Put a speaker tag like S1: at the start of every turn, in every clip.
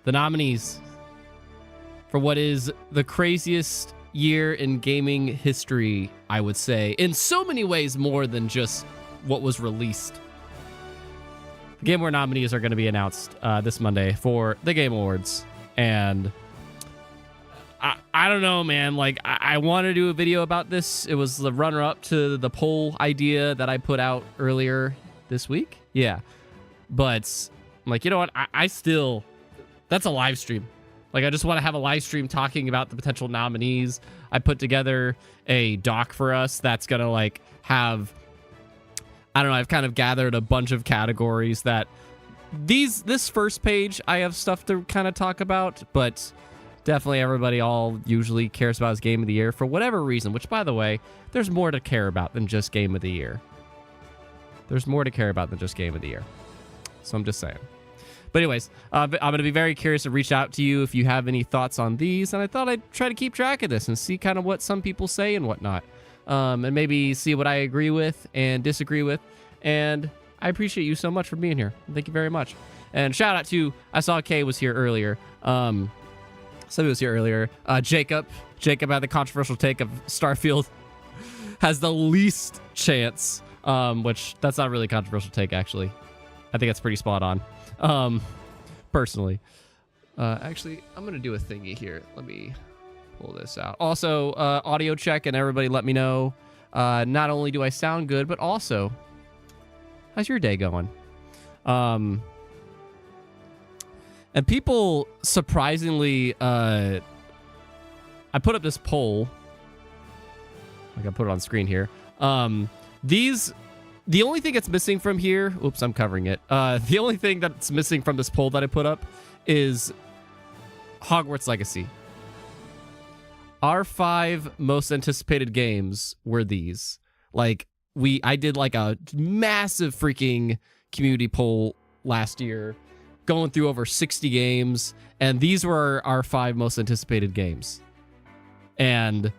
S1: the nominees for what is the craziest year in gaming history, I would say, in so many ways more than just what was released. The Game Award nominees are going to be announced this Monday for the Game Awards, and I don't know, man. Like, I want to do a video about this. It was the runner-up to the poll idea that I put out earlier this week. Yeah, but I'm like, you know what? I still, that's a live stream. Like, I just want to have a live stream talking about the potential nominees. I put together a doc for us that's going to, like, have, I don't know, I've kind of gathered a bunch of categories that this first page, I have stuff to kind of talk about, but definitely everybody all usually cares about is Game of the Year for whatever reason, which, by the way, there's more to care about than just Game of the Year. There's more to care about than just Game of the Year. So I'm just saying. But anyways, I'm going to be very curious to reach out to you if you have any thoughts on these. And I thought I'd try to keep track of this and see kind of what some people say and whatnot. And maybe see what I agree with and disagree with. And I appreciate you so much for being here. Thank you very much. And shout out to, I saw Kay was here earlier. Somebody was here earlier. Jacob had the controversial take of Starfield has the least chance, which that's not really a controversial take, actually. I think that's pretty spot on, personally. Actually, I'm going to do a thingy here. Let me pull this out. Also, audio check, and everybody let me know. Not only do I sound good, but also, how's your day going? And people, surprisingly, I put up this poll. I can put it on screen here. The only thing that's missing from here, oops, I'm covering it. The only thing that's missing from this poll that I put up is Hogwarts Legacy. Our 5 most anticipated games were these. Like, I did like a massive freaking community poll last year, going through over 60 games, and these were our 5 most anticipated games. And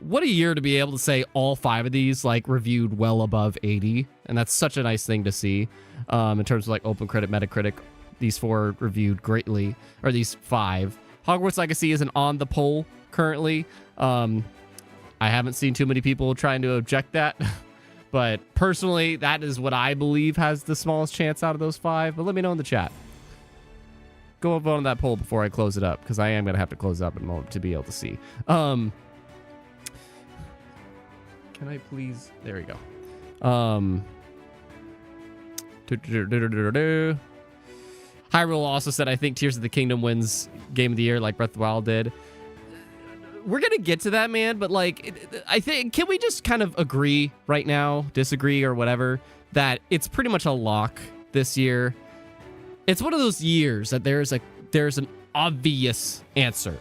S1: what a year to be able to say all 5 of these like reviewed well above 80, and that's such a nice thing to see. In terms of like open credit, Metacritic, these 4 reviewed greatly, or these 5. Hogwarts Legacy isn't on the poll currently. I haven't seen too many people trying to object that, but personally, that is what I believe has the smallest chance out of those 5. But let me know in the chat. Go vote on that poll before I close it up, because I am gonna have to close it up in a moment to be able to see. Can I please? There we go. Hyrule also said, I think Tears of the Kingdom wins Game of the Year like Breath of the Wild did. We're going to get to that, man. But like, I think, can we just kind of agree right now, disagree or whatever, that it's pretty much a lock this year? It's one of those years that there's an obvious answer.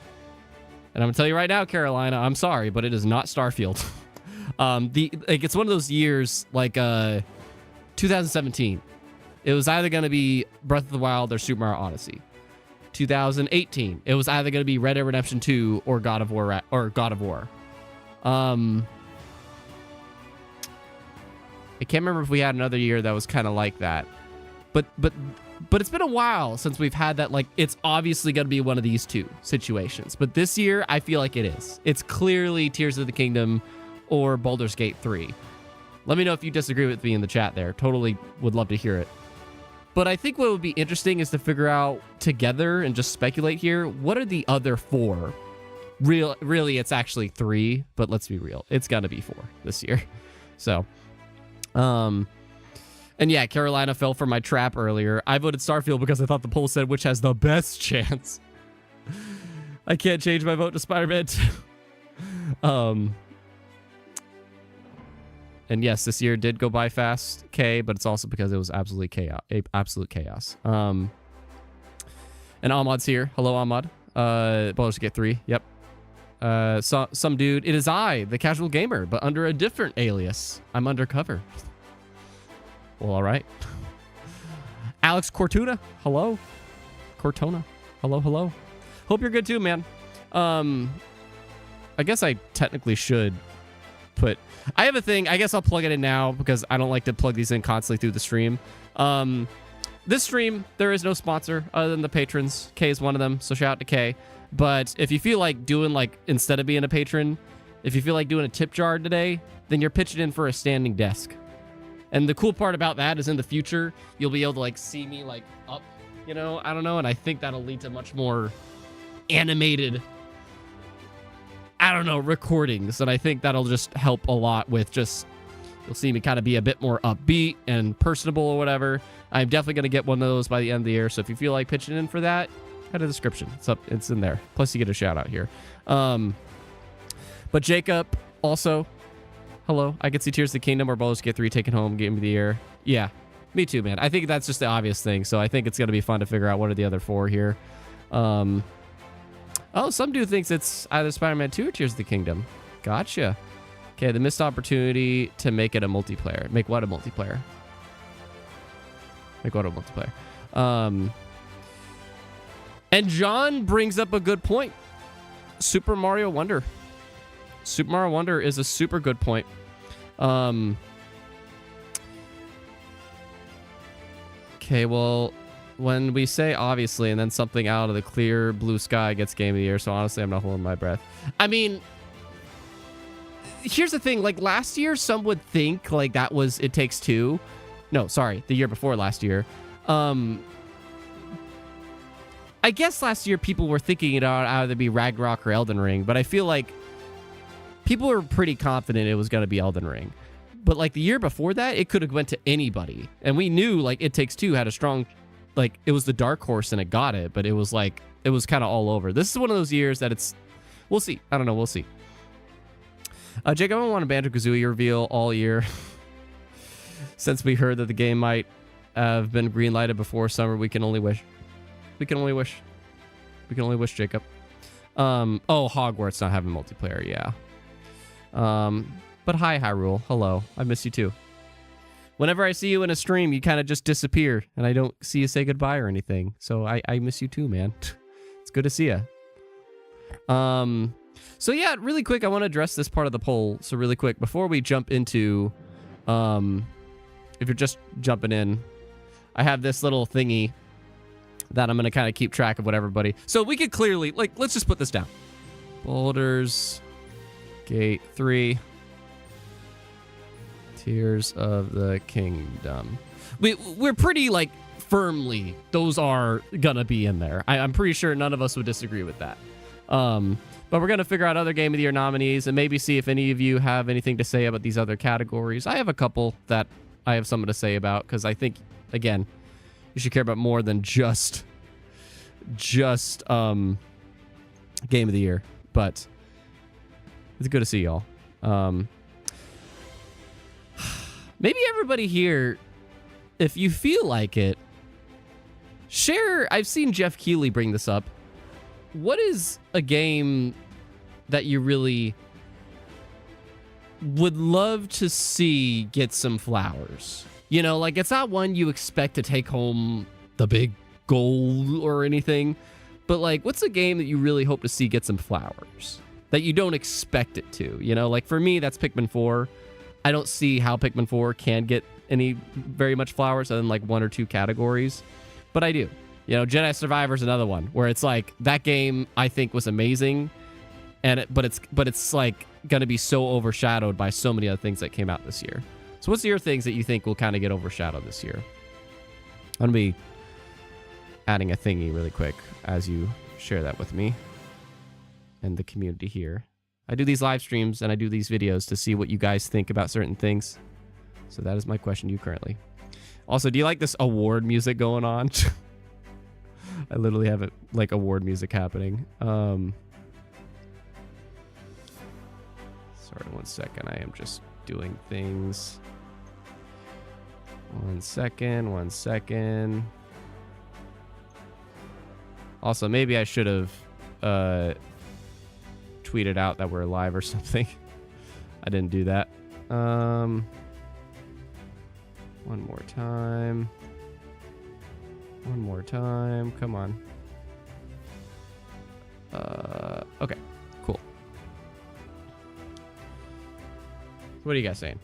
S1: And I'm going to tell you right now, Carolina, I'm sorry, but it is not Starfield. It's one of those years like 2017. It was either going to be Breath of the Wild or Super Mario Odyssey. 2018, it was either going to be Red Dead Redemption 2 or God of War. I can't remember if we had another year that was kind of like that. But it's been a while since we've had that. Like, it's obviously going to be one of these 2 situations. But this year, I feel like it is. It's clearly Tears of the Kingdom or Baldur's Gate 3. Let me know if you disagree with me in the chat there. Totally would love to hear it. But I think what would be interesting is to figure out together and just speculate here, what are the other 4? Really, it's actually 3, but let's be real. It's got to be 4 this year. So, and yeah, Carolina fell for my trap earlier. I voted Starfield because I thought the poll said which has the best chance. I can't change my vote to Spider-Man 2. And yes, this year did go by fast, K, but it's also because it was absolute chaos. And Ahmad's here. Hello, Ahmad. Baldur's Gate 3. Yep. Some dude. It is I, the casual gamer, but under a different alias. I'm undercover. Well, all right. Alex Cortuna. Hello. Cortona. Hello. Hope you're good too, man. I guess I technically should put... I have a thing. I guess I'll plug it in now because I don't like to plug these in constantly through the stream. this stream, there is no sponsor other than the patrons. Kay is one of them, so shout out to Kay. But if you feel like doing, like, instead of being a patron, if you feel like doing a tip jar today, then you're pitching in for a standing desk. And the cool part about that is in the future, you'll be able to, like, see me, like, up, you know? I don't know, and I think that'll lead to much more animated, I don't know, recordings. And I think that'll just help a lot with just, you'll see me kind of be a bit more upbeat and personable or whatever. I'm definitely going to get one of those by the end of the year. So if you feel like pitching in for that, head to the description. It's in there. Plus you get a shout out here. But Jacob also, hello. I could see Tears of the Kingdom or Baldur's Gate 3 taken home Game of the Year. Yeah, me too, man. I think that's just the obvious thing. So I think it's going to be fun to figure out what are the other 4 here. Oh, some dude thinks it's either Spider-Man 2 or Tears of the Kingdom. Gotcha. Okay, the missed opportunity to make it a multiplayer. Make what a multiplayer? Make what a multiplayer? And John brings up a good point. Super Mario Wonder. Super Mario Wonder is a super good point. Okay, well, when we say obviously and then something out of the clear blue sky gets Game of the Year, so honestly, I'm not holding my breath. I mean, here's the thing. Like, last year, some would think, like, that was It Takes Two. No, sorry, the year before last year. I guess last year people were thinking it ought either be Ragnarok or Elden Ring, but I feel like people were pretty confident it was going to be Elden Ring. But, like, the year before that, it could have went to anybody. And we knew, like, It Takes Two had a strong, like, it was the dark horse and it got it, but it was, like, it was kind of all over. This is one of those years that it's, we'll see. I don't know. We'll see. Jacob, I don't want a Banjo-Kazooie reveal all year. Since we heard that the game might have been greenlighted before summer, we can only wish. We can only wish. We can only wish, Jacob. Oh, Hogwarts not having multiplayer, yeah. But hi, Hyrule. Hello. I miss you too. Whenever I see you in a stream, you kind of just disappear, and I don't see you say goodbye or anything. So I miss you too, man. It's good to see you. So yeah, really quick, I want to address this part of the poll. So really quick, before we jump into, if you're just jumping in, I have this little thingy that I'm going to kind of keep track of what everybody. So we could clearly, like, let's just put this down. Baldur's Gate 3. Tears of the Kingdom. We're pretty, like, firmly, those are going to be in there. I'm pretty sure none of us would disagree with that. But we're going to figure out other Game of the Year nominees and maybe see if any of you have anything to say about these other categories. I have a couple that I have something to say about because I think, again, you should care about more than just Game of the Year. But it's good to see y'all. Maybe everybody here, if you feel like it, share. I've seen Jeff Keighley bring this up. What is a game that you really would love to see get some flowers? You know, like, it's not one you expect to take home the big gold or anything, but, like, what's a game that you really hope to see get some flowers that you don't expect it to? You know, like, for me, that's Pikmin 4. I don't see how Pikmin 4 can get any very much flowers other than, like, 1 or 2 categories, but I do. You know, Jedi Survivor's another one where it's like that game I think was amazing, and but it's like gonna be so overshadowed by so many other things that came out this year. So what's your things that you think will kind of get overshadowed this year? I'm gonna be adding a thingy really quick as you share that with me and the community here. I do these live streams and I do these videos to see what you guys think about certain things. So that is my question to you currently. Also, do you like this award music going on? I literally have it like award music happening. Sorry, 1 second. I am just doing things. 1 second. Also, maybe I should have tweeted out that we're live or something. I didn't do that. One more time. Come on. Okay, cool. What are you guys saying?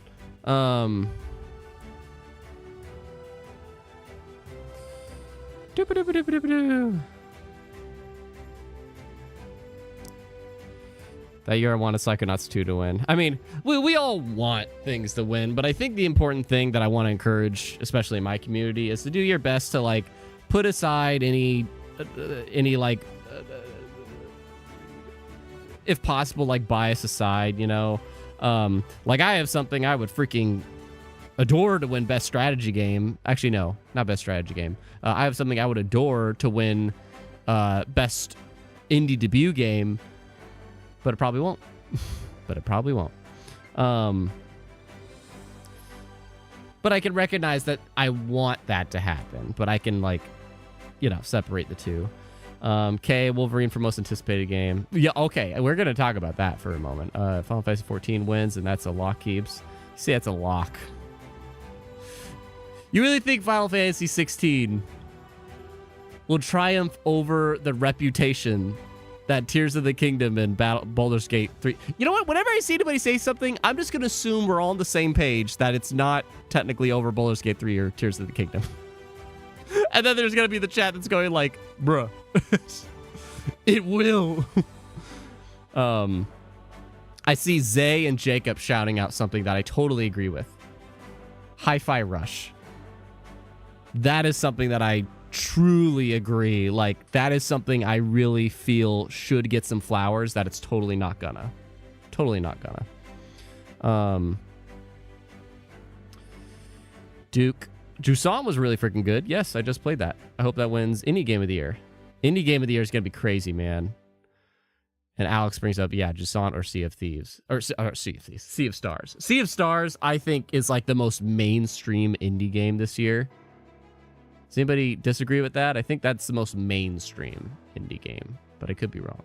S1: That year I wanted Psychonauts 2 to win. I mean, we all want things to win, but I think the important thing that I want to encourage, especially in my community, is to do your best to like put aside any like, if possible, like bias aside, you know. Like I have something I would freaking adore to win best strategy game. Actually, no, not best strategy game. I have something I would adore to win best indie debut game. But it probably won't. But I can recognize that I want that to happen. But I can, like, you know, separate the two. K, Wolverine for most anticipated game. Yeah, okay. We're going to talk about that for a moment. Final Fantasy 14 wins, and that's a lock, Keeps. See, that's a lock. You really think Final Fantasy 16 will triumph over the reputation that Tears of the Kingdom and Baldur's Gate 3... You know what? Whenever I see anybody say something, I'm just going to assume we're all on the same page, that it's not technically over Baldur's Gate 3 or Tears of the Kingdom. And then there's going to be the chat that's going like, bruh. It will. I see Zay and Jacob shouting out something that I totally agree with. Hi-Fi Rush. That is something that I truly agree. Like, that is something I really feel should get some flowers that it's totally not gonna. Duke. Jusant was really freaking good. Yes, I just played that. I hope that wins Indie Game of the Year. Indie Game of the Year is gonna be crazy, man. And Alex brings up, yeah, Jusant or Sea of Thieves. Or Sea of Thieves. Sea of Stars. Sea of Stars, I think, is like the most mainstream indie game this year. Does anybody disagree with that? I think that's the most mainstream indie game, but I could be wrong.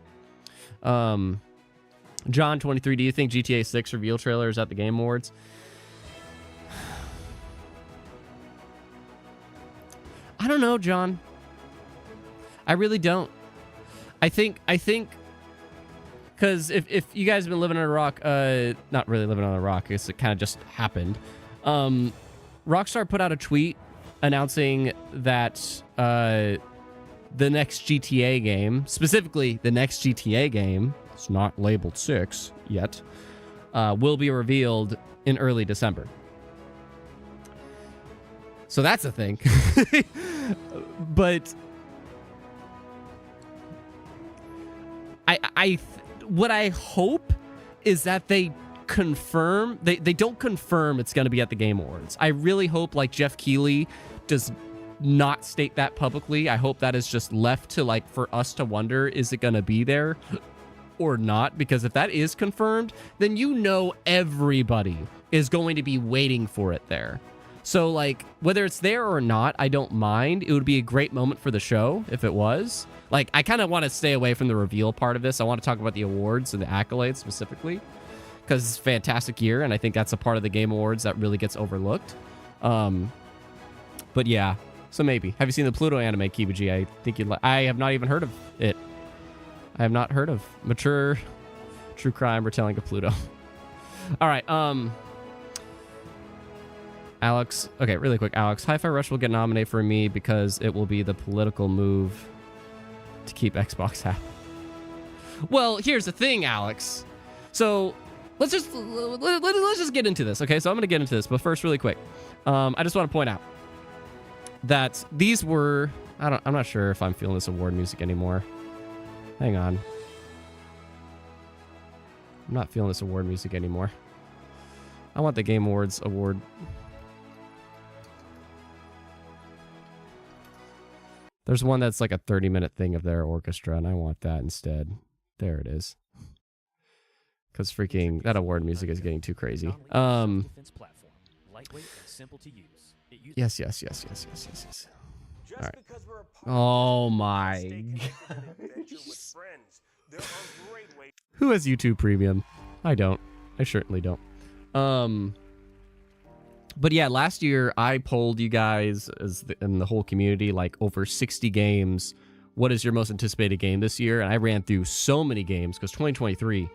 S1: John 23, do you think GTA 6 reveal trailer is at the Game Awards? I don't know, John. I really don't. I think because if you guys have been living on a rock, not really living on a rock, I guess it kind of just happened. Rockstar put out a tweet announcing that the next GTA game, specifically the next GTA game, it's not labeled 6 yet, will be revealed in early December. So that's a thing. But what I hope is that they confirm, they don't confirm it's going to be at the Game Awards. I really hope, like, Jeff Keighley does not state that publicly. I hope that is just left to, like, for us to wonder, is it going to be there or not? Because if that is confirmed, then you know everybody is going to be waiting for it there. So, like, whether it's there or not, I don't mind. It would be a great moment for the show if it was. Like, I kind of want to stay away from the reveal part of this. I want to talk about the awards and the accolades specifically, because it's a fantastic year, and I think that's a part of the Game Awards that really gets overlooked. But yeah, so maybe. Have you seen the Pluto anime, Kibiji? I think you'd like. I have not even heard of it. I have not heard of mature true crime retelling of Pluto. All right, Alex. Okay, really quick, Alex. Hi-Fi Rush will get nominated for me because it will be the political move to keep Xbox happy. Well, here's the thing, Alex. So let's just get into this, okay? So I'm gonna get into this, but first, really quick, I just want to point out that these were. I'm not sure if I'm feeling this award music anymore. Hang on. I'm not feeling this award music anymore. I want the Game Awards award. There's one that's like a 30-minute thing of their orchestra, and I want that instead. There it is. Because freaking that award music is getting too crazy. Yes. All right. Oh my. Who has YouTube Premium? I don't. I certainly don't. But yeah, last year I polled you guys and the whole community, like, over 60 games. What is your most anticipated game this year? And I ran through so many games because 2023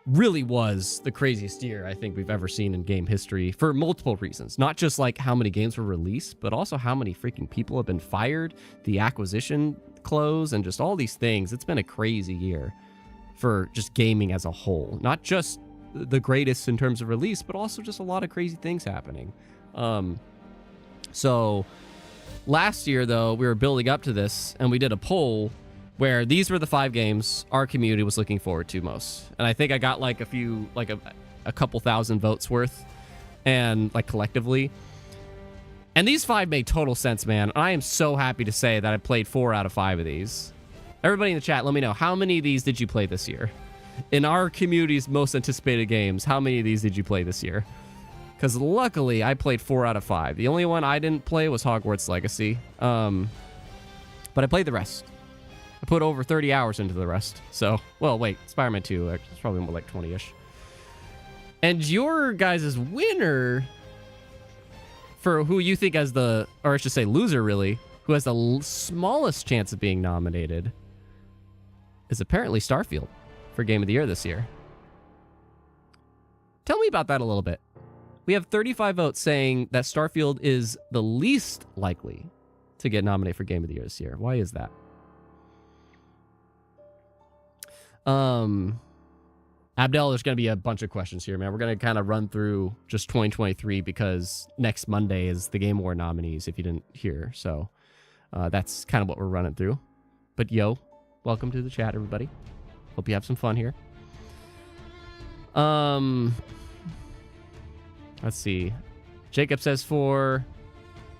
S1: really was the craziest year I think we've ever seen in game history for multiple reasons. Not just like how many games were released, but also how many freaking people have been fired, the acquisition close, and just all these things. It's been a crazy year for just gaming as a whole. Not just the greatest in terms of release, but also just a lot of crazy things happening. So last year, though, we were building up to this, and we did a poll where these were the 5 games our community was looking forward to most. And I think I got like a couple thousand votes worth, and like collectively. And these 5 made total sense, man. I am so happy to say that I played 4 out of 5 of these. Everybody in the chat, let me know, how many of these did you play this year? In our community's most anticipated games, how many of these did you play this year? Because luckily, I played 4 out of 5. The only one I didn't play was Hogwarts Legacy. But I played the rest. I put over 30 hours into the rest. So, well, wait, Spider-Man 2, it's probably more like 20-ish. And your guys' winner for who you think as the, or I should say loser really, who has the smallest chance of being nominated is apparently Starfield for Game of the Year this year. Tell me about that a little bit. We have 35 votes saying that Starfield is the least likely to get nominated for Game of the Year this year. Why is that? Abdel, there's going to be a bunch of questions here, man. We're going to kind of run through just 2023 because next Monday is the Game Award nominees, if you didn't hear. So that's kind of what we're running through. But yo, welcome to the chat, everybody. Hope you have some fun here. Let's see. Jacob says 4.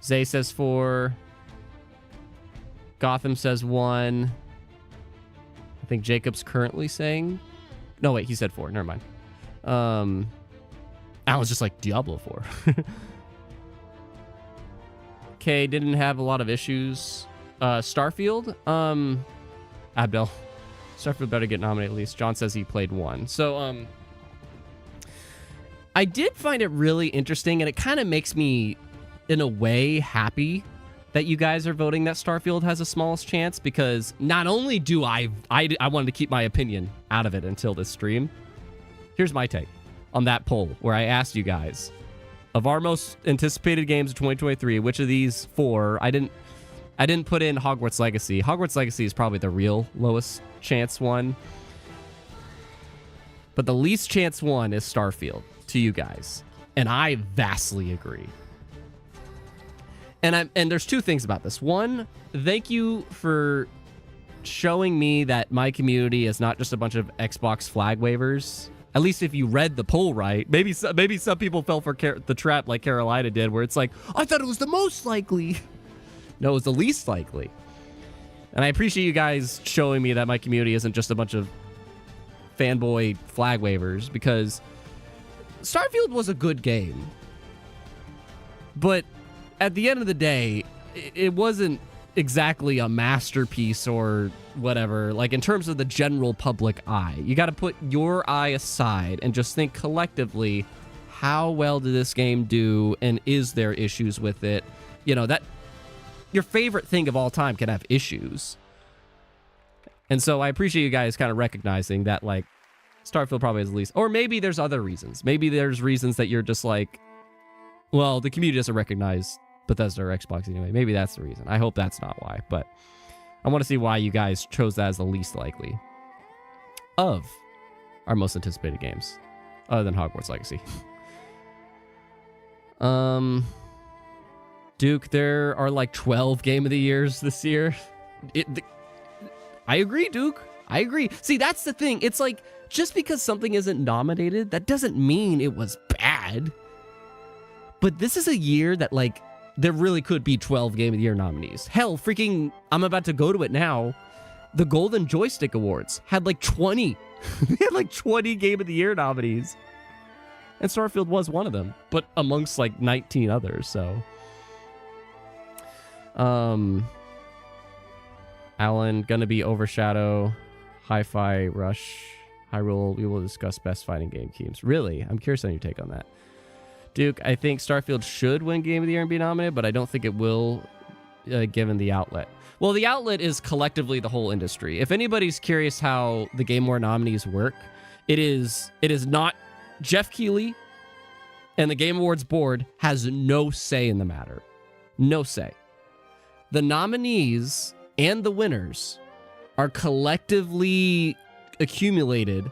S1: Zay says 4. Gotham says 1. I think Jacob's currently saying... No, wait, he said 4. Never mind. Alan's just like Diablo 4. Okay, didn't have a lot of issues. Starfield? Abdel. Starfield better get nominated at least. John says he played 1. So, I did find it really interesting, and it kind of makes me, in a way, happy that you guys are voting that Starfield has the smallest chance, because not only do I wanted to keep my opinion out of it until this stream. Here's my take on that poll where I asked you guys, of our most anticipated games of 2023, which of these 4, I didn't put in Hogwarts Legacy. Hogwarts Legacy is probably the real lowest chance one. But the least chance one is Starfield to you guys. And I vastly agree. And there's 2 things about this. One, thank you for showing me that my community is not just a bunch of Xbox flag wavers. At least if you read the poll right. Maybe some people fell for the trap like Carolina did, where it's like, I thought it was the most likely. No, it was the least likely. And I appreciate you guys showing me that my community isn't just a bunch of fanboy flag wavers, because Starfield was a good game. But at the end of the day, it wasn't exactly a masterpiece or whatever, like in terms of the general public eye. You got to put your eye aside and just think collectively, how well did this game do, and is there issues with it? You know, that your favorite thing of all time can have issues. And so I appreciate you guys kind of recognizing that, like, Starfield probably has the least, or maybe there's other reasons. Maybe there's reasons that you're just like, well, the community doesn't recognize Bethesda or Xbox anyway. Maybe that's the reason. I hope that's not why, but I want to see why you guys chose that as the least likely of our most anticipated games, other than Hogwarts Legacy. Duke, there are like 12 Game of the Years this year. I agree, Duke. I agree. See, that's the thing. It's like, just because something isn't nominated, that doesn't mean it was bad. But this is a year that, like, there really could be 12 Game of the Year nominees. Hell, freaking, I'm about to go to it now. The Golden Joystick Awards had like 20. They had like 20 Game of the Year nominees. And Starfield was one of them, but amongst like 19 others, so. Alan, gonna be Overshadow, Hi-Fi Rush, Hyrule. We will discuss best fighting game teams. Really? I'm curious on your take on that. Duke, I think Starfield should win Game of the Year and be nominated, but I don't think it will, given the outlet. Well, the outlet is collectively the whole industry. If anybody's curious how the Game Award nominees work, It is not. Jeff Keighley and the Game Awards board has no say in the matter. No say. The nominees and the winners are collectively accumulated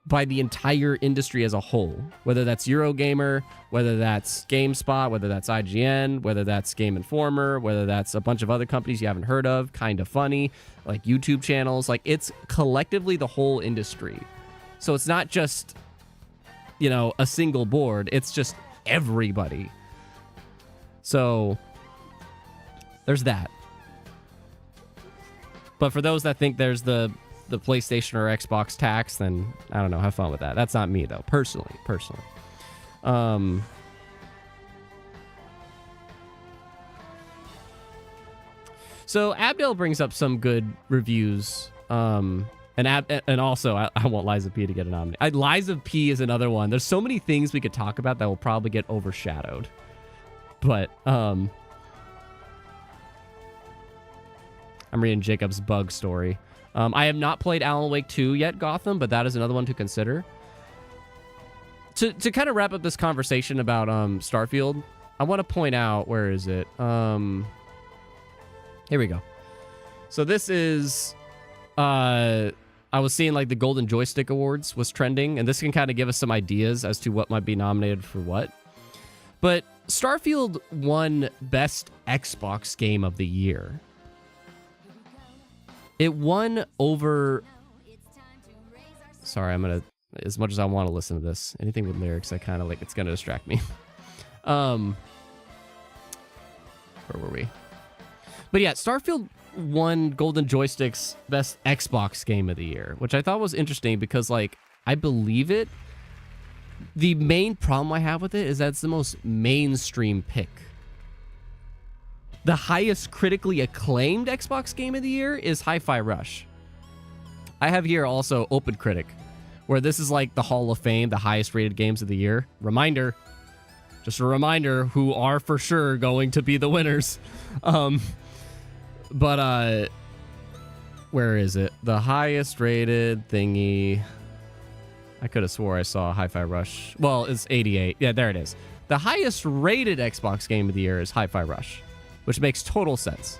S1: by the entire industry as a whole, whether that's Eurogamer, whether that's GameSpot, whether that's IGN, whether that's Game Informer, whether that's a bunch of other companies you haven't heard of, Kind of Funny, like YouTube channels. Like, it's collectively the whole industry. So it's not just, you know, a single board. It's just everybody. So there's that. But for those that think there's the PlayStation or Xbox tax, then I don't know, have fun with that. That's not me though, personally. So Abdel brings up some good reviews, and also I want Lies of P to get a nomination. Lies of P is another one. There's so many things we could talk about that will probably get overshadowed, but I'm reading Jacob's bug story. I have not played Alan Wake 2 yet, Gotham, but that is another one to consider. To kind of wrap up this conversation about Starfield, I want to point out, where is it? Here we go. So this is, I was seeing like the Golden Joystick Awards was trending, and this can kind of give us some ideas as to what might be nominated for what. But Starfield won Best Xbox Game of the Year. It won over... Sorry, I'm going to... As much as I want to listen to this, anything with lyrics, I kind of like... It's going to distract me. Where were we? But yeah, Starfield won Golden Joystick's Best Xbox Game of the Year, which I thought was interesting because, like, I believe it. The main problem I have with it is that it's the most mainstream pick. The highest critically acclaimed Xbox Game of the Year is Hi-Fi Rush. I have here also Open Critic, where this is like the Hall of Fame, the highest rated games of the year. Reminder, just a reminder, who are for sure going to be the winners. But where is it? The highest rated thingy. I could have swore I saw Hi-Fi Rush. Well, it's 88. Yeah, there it is. The highest rated Xbox Game of the Year is Hi-Fi Rush, which makes total sense.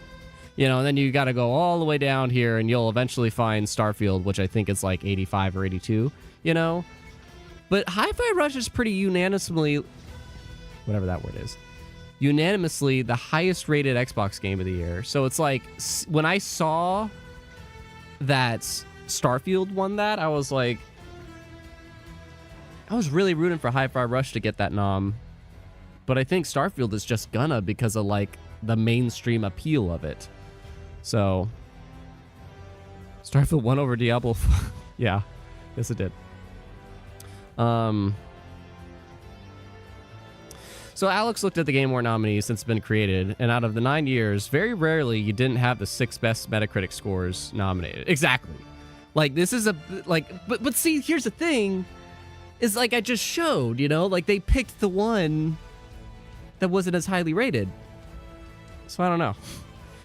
S1: You know, and then you got to go all the way down here and you'll eventually find Starfield, which I think is like 85 or 82, you know? But Hi-Fi Rush is pretty unanimously, whatever that word is, unanimously the highest rated Xbox Game of the Year. So it's like, when I saw that Starfield won that, I was like, I was really rooting for Hi-Fi Rush to get that nom. But I think Starfield is just gonna because of like the mainstream appeal of it. So Starfield won over Diablo. Yeah, yes it did. So Alex looked at the Game Award nominees since it's been created, and out of the 9 years, very rarely you didn't have the 6 best Metacritic scores nominated. Exactly. Like, this is a, like, but see, here's the thing, is like I just showed, you know, like they picked the one that wasn't as highly rated. So I don't know.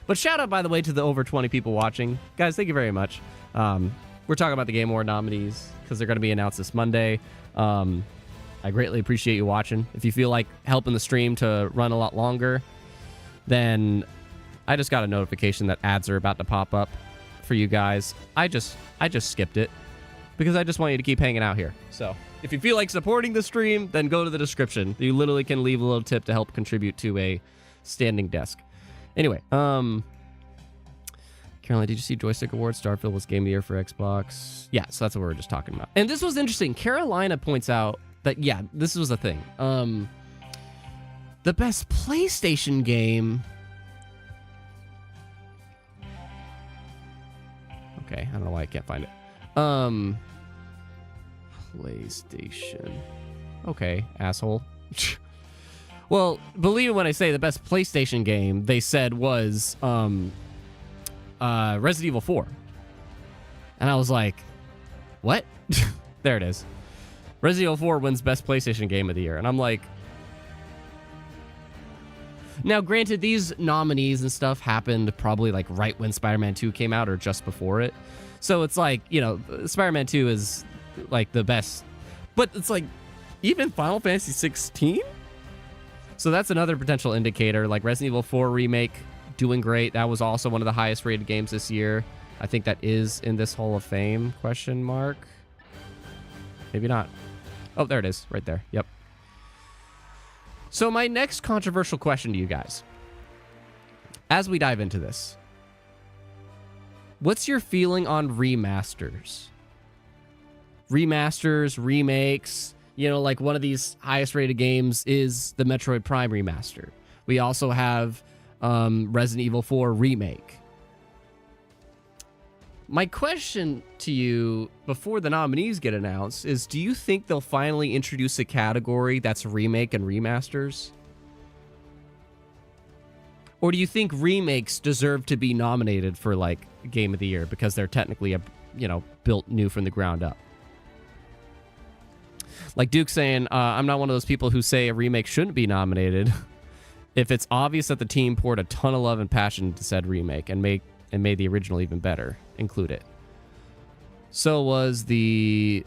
S1: But shout out, by the way, to the over 20 people watching. Guys, thank you very much. We're talking about the Game Award nominees because they're going to be announced this Monday. I greatly appreciate you watching. If you feel like helping the stream to run a lot longer, then I just got a notification that ads are about to pop up for you guys. I just skipped it because I just want you to keep hanging out here. So if you feel like supporting the stream, then go to the description. You literally can leave a little tip to help contribute to a standing desk. Anyway, Caroline, did you see Joystick Awards? Starfield was Game of the Year for Xbox. Yeah, so that's what we were just talking about. And this was interesting. Carolina points out that, yeah, this was a thing. The best PlayStation game. Okay, I don't know why I can't find it. PlayStation. Okay, asshole. Well, believe it when I say the best PlayStation game they said was Resident Evil 4. And I was like, what? There it is. Resident Evil 4 wins best PlayStation game of the year. And I'm like, now granted, these nominees and stuff happened probably like right when Spider-Man 2 came out or just before it. So it's like, you know, Spider-Man 2 is like the best. But it's like even Final Fantasy 16. So that's another potential indicator. Like Resident Evil 4 remake doing great. That was also one of the highest rated games this year. I think that is in this Hall of Fame, question mark. Maybe not. Oh, there it is, right there. Yep. So my next controversial question to you guys, as we dive into this, what's your feeling on remasters? Remasters, remakes, you know, like one of these highest rated games is the Metroid Prime remaster. We also have Resident Evil 4 remake. My question to you before the nominees get announced is, do you think they'll finally introduce a category that's remake and remasters? Or do you think remakes deserve to be nominated for like Game of the Year because they're technically, built new from the ground up? Like Duke saying, I'm not one of those people who say a remake shouldn't be nominated if it's obvious that the team poured a ton of love and passion into said remake and made the original even better. Include it. So was the...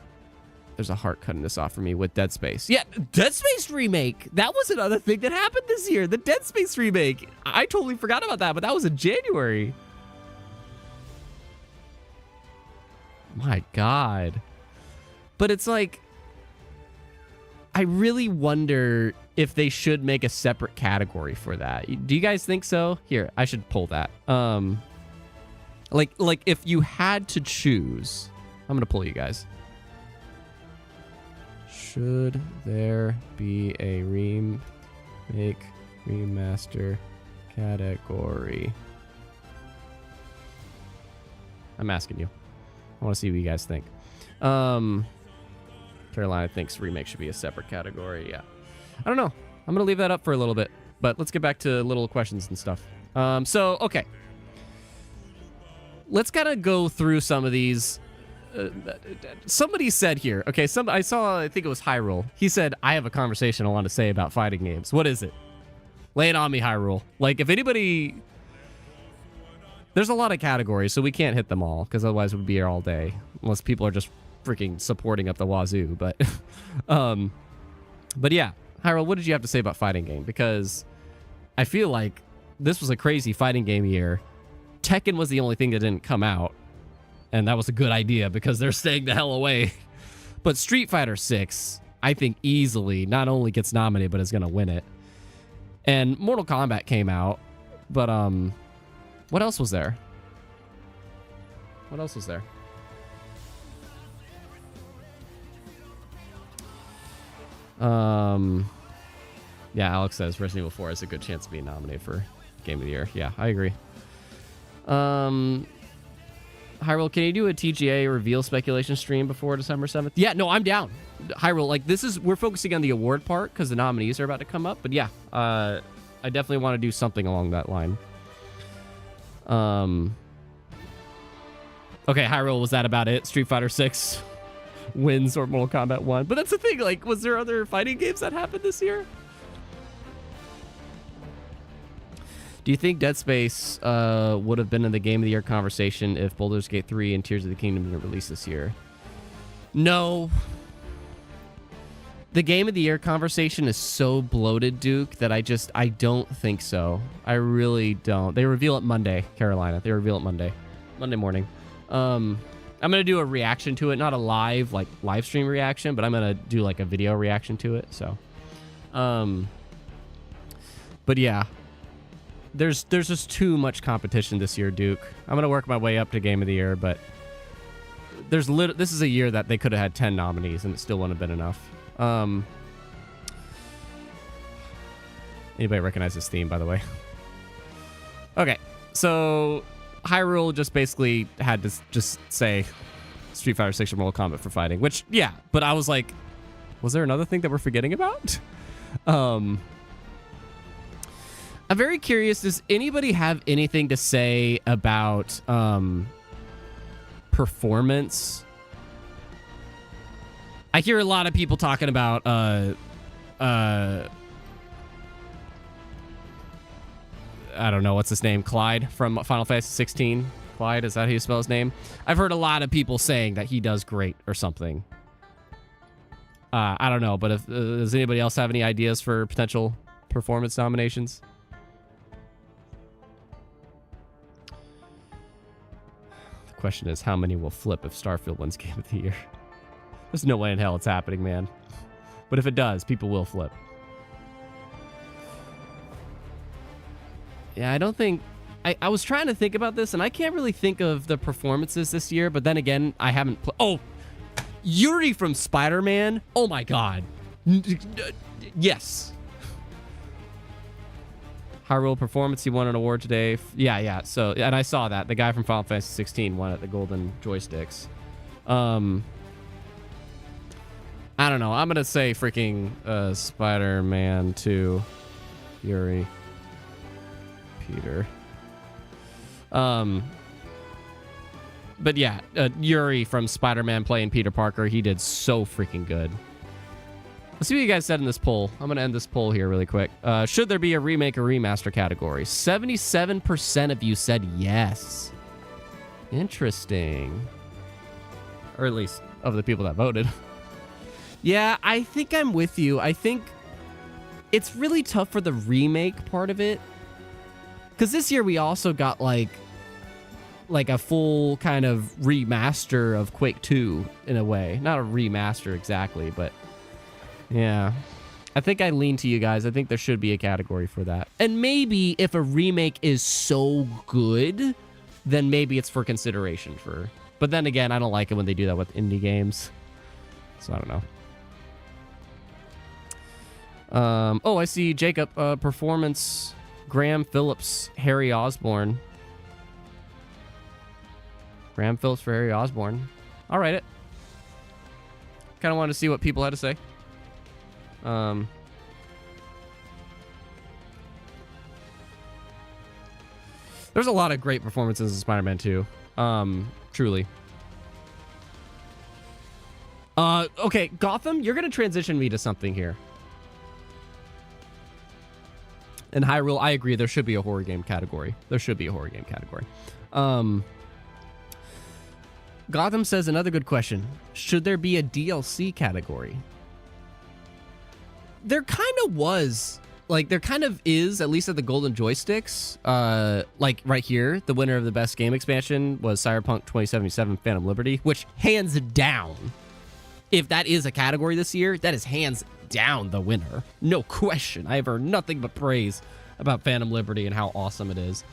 S1: There's a heart cutting this off for me with Dead Space. Yeah, Dead Space remake. That was another thing that happened this year. The Dead Space remake. I totally forgot about that, but that was in January. My God. But it's like... I really wonder if they should make a separate category for that. Do you guys think so? Here, I should pull that. Like if you had to choose, I'm gonna pull you guys. Should there be a remake, remaster category? I'm asking you. I want to see what you guys think. Carolina thinks remake should be a separate category. Yeah, I don't know. I'm gonna leave that up for a little bit, but let's get back to little questions and stuff. So okay. Let's kind of go through some of these. Somebody said here, okay, I think it was Hyrule. He said, I have a conversation I want to say about fighting games. What is it? Lay it on me, Hyrule. Like, if anybody... There's a lot of categories, so we can't hit them all, because otherwise we'd be here all day. Unless people are just freaking supporting up the wazoo, but... but yeah, Hyrule, what did you have to say about fighting game? Because I feel like this was a crazy fighting game year. Tekken was the only thing that didn't come out, and that was a good idea because they're staying the hell away. But Street Fighter 6, I think easily not only gets nominated, but is going to win it. And Mortal Kombat came out, but what else was there? What else was there? Yeah, Alex says Resident Evil 4 has a good chance of being nominated for Game of the Year. Yeah, I agree. Hyrule, can you do a TGA reveal speculation stream before December 7th? Yeah, no, I'm down. Hyrule, like we're focusing on the award part because the nominees are about to come up. But yeah, I definitely want to do something along that line. Okay, Hyrule, was that about it? Street Fighter 6 wins or Mortal Kombat 1? But that's the thing, like, was there other fighting games that happened this year? Do you think Dead Space would have been in the Game of the Year conversation if Baldur's Gate 3 and Tears of the Kingdom didn't release this year? No. The Game of the Year conversation is so bloated, Duke, that I don't think so. I really don't. They reveal it Monday, Carolina. They reveal it Monday morning. I'm going to do a reaction to it, not a live stream reaction, but I'm going to do like a video reaction to it. So, but yeah. There's just too much competition this year, Duke. I'm going to work my way up to Game of the Year, but this is a year that they could have had 10 nominees, and it still wouldn't have been enough. Anybody recognize this theme, by the way? Okay, so Hyrule just basically had to just say Street Fighter 6 or Mortal Kombat for fighting, which, yeah, but I was like, was there another thing that we're forgetting about? I'm very curious, does anybody have anything to say about performance? I hear a lot of people talking about I don't know, what's his name? Clyde from Final Fantasy 16. Clyde, is that how you spell his name? I've heard a lot of people saying that he does great or something. I don't know, but if does anybody else have any ideas for potential performance nominations? The question is, how many will flip if Starfield wins Game of the Year? There's no way in hell it's happening, man. But if it does, people will flip. Yeah, I don't think... I was trying to think about this, and I can't really think of the performances this year, but then again, I haven't... Oh! Yuri from Spider-Man? Oh my god. Yes. Hyrule Performance, he won an award today. Yeah. So, and I saw that. The guy from Final Fantasy 16 won at the Golden Joysticks. I don't know. I'm going to say freaking Spider-Man 2. Yuri. Peter. But yeah, Yuri from Spider-Man playing Peter Parker, he did so freaking good. Let's see what you guys said in this poll. I'm going to end this poll here really quick. Should there be a remake or remaster category? 77% of you said yes. Interesting. Or at least of the people that voted. Yeah, I think I'm with you. I think it's really tough for the remake part of it. Because this year we also got like a full kind of remaster of Quake 2 in a way. Not a remaster exactly, but yeah. I think I lean to you guys. I think there should be a category for that. And maybe if a remake is so good, then maybe it's for consideration for... But then again, I don't like it when they do that with indie games. So I don't know. Oh, I see Jacob. Performance, Graham Phillips, Harry Osborn. Graham Phillips for Harry Osborn. I'll write it. Kind of wanted to see what people had to say. There's a lot of great performances in Spider-Man 2. Truly. Okay, Gotham, you're going to transition me to something here. And Hyrule, I agree, there should be a horror game category. Gotham says another good question. Should there be a DLC category? There kind of was. Like, there kind of is, at least at the Golden Joysticks. Like, right here, the winner of the best game expansion was Cyberpunk 2077 Phantom Liberty, which, hands down, if that is a category this year, that is hands down the winner. No question. I have heard nothing but praise about Phantom Liberty and how awesome it is.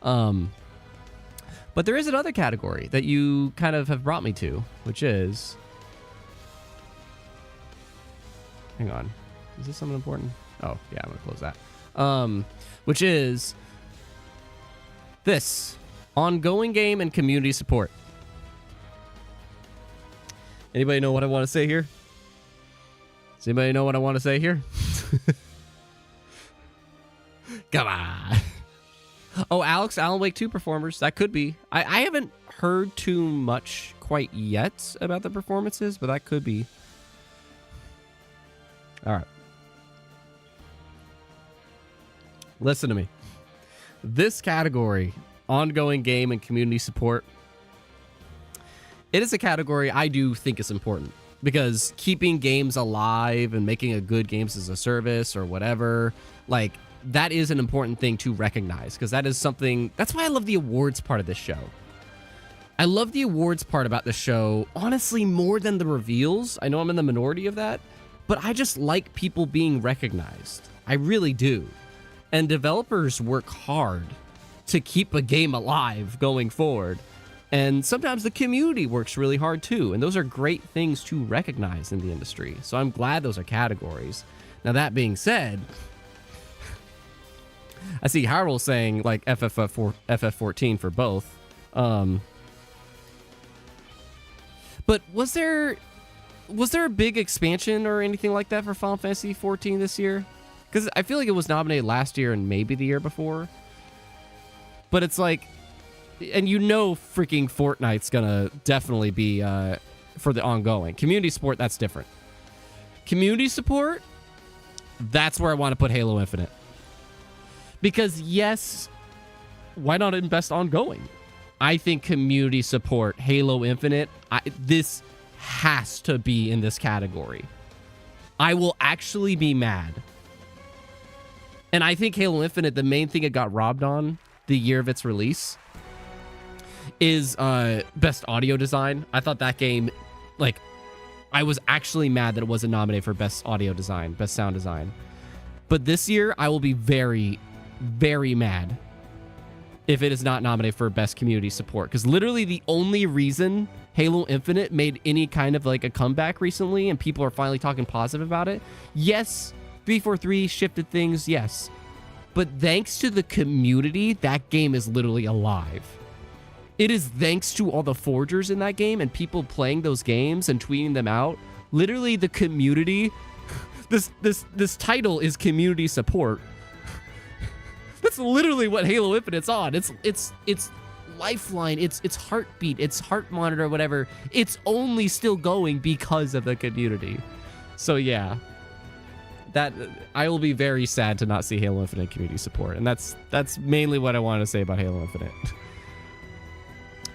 S1: But there is another category that you kind of have brought me to, which is... Hang on. Is this something important? Oh, yeah, I'm going to close that. Which is this. Ongoing game and community support. Anybody know what I want to say here? Does anybody know what I want to say here? Come on. Oh, Alex, Alan Wake 2 performers. That could be. I haven't heard too much quite yet about the performances, but that could be. All right. Listen to me. This category, ongoing game and community support, it is a category I do think is important. Because keeping games alive and making a good games as a service or whatever, like, that is an important thing to recognize, because that is something... That's why I love the awards part of this show. I love the awards part about the show, honestly, more than the reveals. I know I'm in the minority of that, but I just like people being recognized. I really do. And developers work hard to keep a game alive going forward. And sometimes the community works really hard too. And those are great things to recognize in the industry. So I'm glad those are categories. Now, that being said... I see Hyrule saying like FF14 for both. But was there a big expansion or anything like that for Final Fantasy 14 this year? Because I feel like it was nominated last year and maybe the year before. But it's like, and you know freaking Fortnite's gonna definitely be for the ongoing. Community support, that's different. Community support, that's where I want to put Halo Infinite. Because, yes, why not invest ongoing? I think community support, Halo Infinite, this has to be in this category. I will actually be mad. And I think Halo Infinite, the main thing it got robbed on the year of its release is best audio design. I thought that game, like, I was actually mad that it wasn't nominated for best audio design, best sound design. But this year, I will be very, very mad if it is not nominated for best community support. Because literally the only reason Halo Infinite made any kind of like a comeback recently and people are finally talking positive about it, yes, 343 shifted things, yes. But thanks to the community, that game is literally alive. It is thanks to all the forgers in that game and people playing those games and tweeting them out. Literally the community, this title is community support. That's literally what Halo Infinite's on. It's lifeline, it's heartbeat, it's heart monitor, whatever. It's only still going because of the community. So yeah, that I will be very sad to not see Halo Infinite community support, and that's mainly what I want to say about Halo Infinite.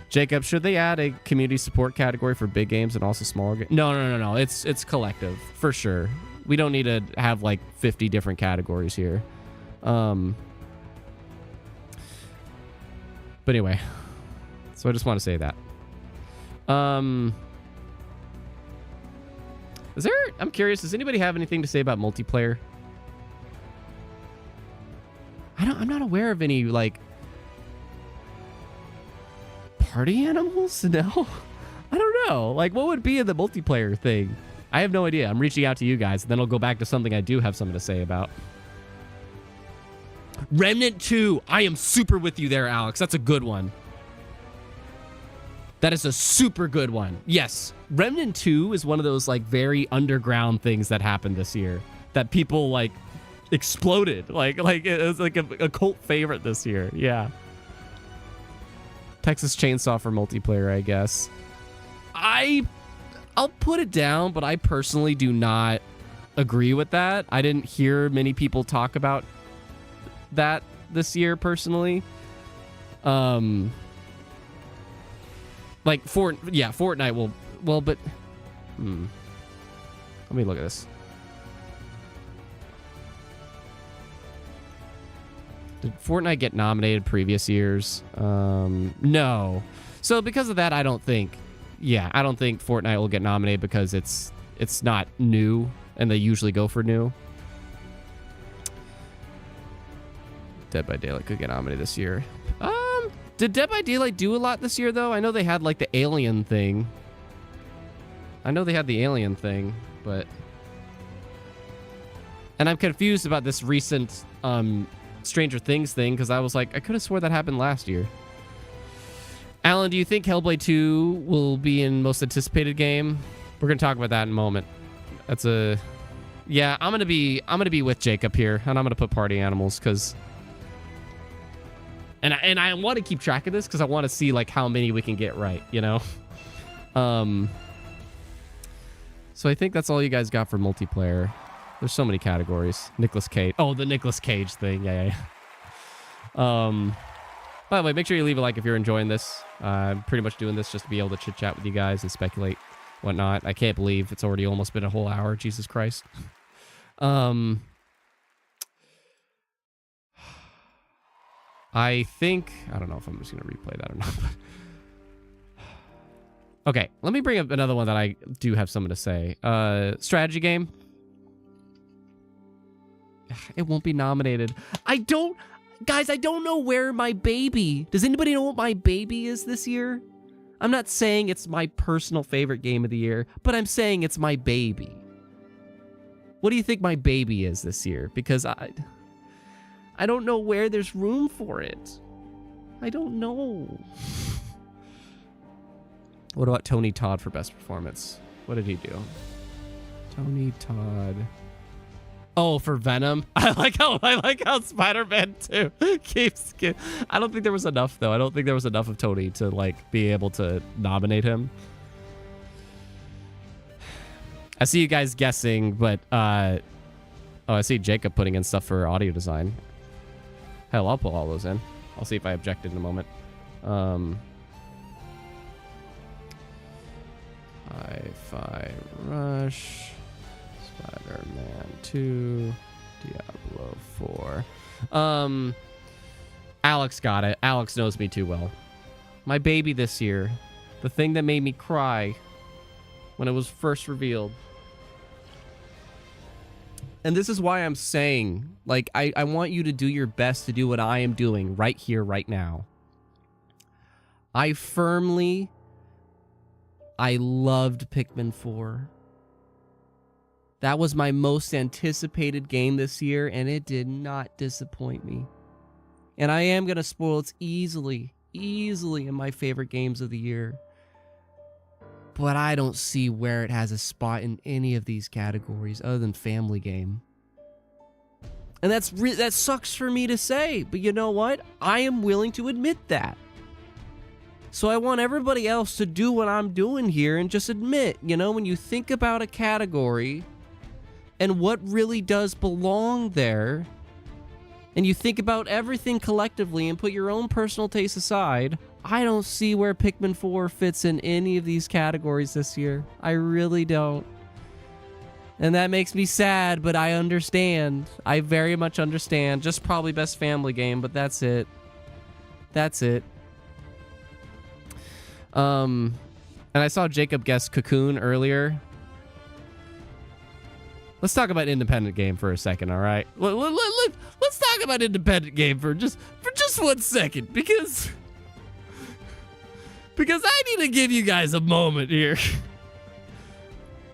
S1: Jacob, should they add a community support category for big games and also smaller games? No. It's collective for sure. We don't need to have like 50 different categories here. But anyway, so I just want to say that. I'm curious, does anybody have anything to say about multiplayer? I'm not aware of any like party animals? No. I don't know. Like, what would be in the multiplayer thing? I have no idea. I'm reaching out to you guys, and then I'll go back to something I do have something to say about. Remnant 2. I am super with you there, Alex. That's a good one. That is a super good one. Yes. Remnant 2 is one of those, like, very underground things that happened this year. That people, like, exploded. Like it was, like, a cult favorite this year. Yeah. Texas Chainsaw for multiplayer, I guess. I'll put it down, but I personally do not agree with that. I didn't hear many people talk about that this year personally. Like Fortnite will, well, but let me look at this. Did Fortnite get nominated previous years? No. So because of that, I don't think Fortnite will get nominated because it's not new and they usually go for new. Dead by Daylight could get nominated this year. Did Dead by Daylight do a lot this year though? I know they had like the alien thing. But and I'm confused about this recent Stranger Things thing because I was like, I could have swore that happened last year. Alan, do you think Hellblade 2 will be in most anticipated game? We're gonna talk about that in a moment. I'm gonna be with Jacob here, and I'm gonna put Party Animals because, and I want to keep track of this because I want to see like how many we can get right, you know. So I think that's all you guys got for multiplayer. There's so many categories. Nicolas Cage. Oh, the Nicolas Cage thing. Yeah. By the way, make sure you leave a like if you're enjoying this. I'm pretty much doing this just to be able to chit chat with you guys and speculate whatnot. I can't believe it's already almost been a whole hour. Jesus Christ. I don't know if I'm just going to replay that or not. Okay, let me bring up another one that I do have something to say. Strategy game. It won't be nominated. Guys, I don't know where my baby... Does anybody know what my baby is this year? I'm not saying it's my personal favorite game of the year, but I'm saying it's my baby. What do you think my baby is this year? Because I don't know where there's room for it. I don't know. What about Tony Todd for best performance? What did he do? Tony Todd... Oh, for Venom. I like how Spider-Man 2 keeps. I don't think there was enough though. I don't think there was enough of Tony to like be able to nominate him. I see you guys guessing, but I see Jacob putting in stuff for audio design. Hell, I'll put all those in. I'll see if I object in a moment. Hi-Fi Rush. Spider-Man 2, Diablo 4. Alex got it. Alex knows me too well. My baby this year. The thing that made me cry when it was first revealed. And this is why I'm saying, like, I want you to do your best to do what I am doing right here, right now. I loved Pikmin 4. That was my most anticipated game this year, and it did not disappoint me. And I am going to spoil it's easily in my favorite games of the year. But I don't see where it has a spot in any of these categories other than family game. And that sucks for me to say, but you know what? I am willing to admit that. So I want everybody else to do what I'm doing here and just admit, you know, when you think about a category and what really does belong there, and you think about everything collectively and put your own personal taste aside, I don't see where Pikmin 4 fits in any of these categories this year. I really don't. And that makes me sad, but I understand. I very much understand. Just probably best family game, but that's it. That's it. And I saw Jacob guess Cocoon earlier. Let's talk about independent game for a second, all right? Let's talk about independent game for just 1 second, because I need to give you guys a moment here.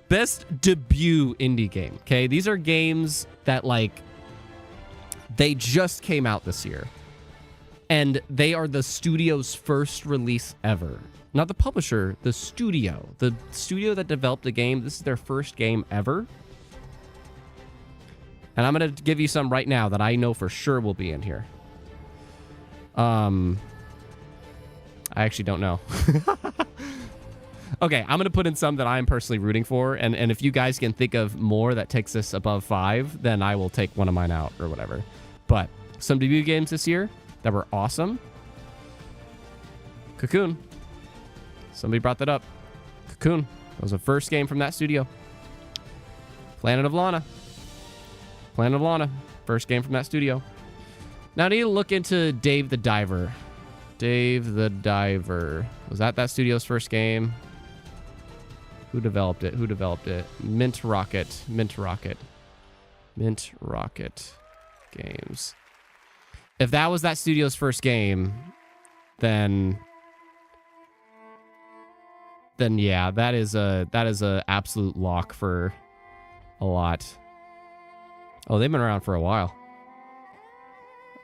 S1: Best debut indie game, okay? These are games that, like, they just came out this year. And they are the studio's first release ever. Not the publisher, the studio. The studio that developed the game, this is their first game ever. And I'm going to give you some right now that I know for sure will be in here. I actually don't know. Okay, I'm going to put in some that I'm personally rooting for. And if you guys can think of more that takes this above 5, then I will take one of mine out or whatever. But some debut games this year that were awesome. Cocoon. Somebody brought that up. Cocoon. That was the first game from that studio. Planet of Lana. Planet of Lana. First game from that studio. Now I need to look into Dave the Diver. Dave the Diver. Was that studio's first game? Who developed it? Who developed it? Mint Rocket. Mint Rocket. Mint Rocket Games. If that was that studio's first game, then yeah, that is a absolute lock for a lot. Oh, they've been around for a while.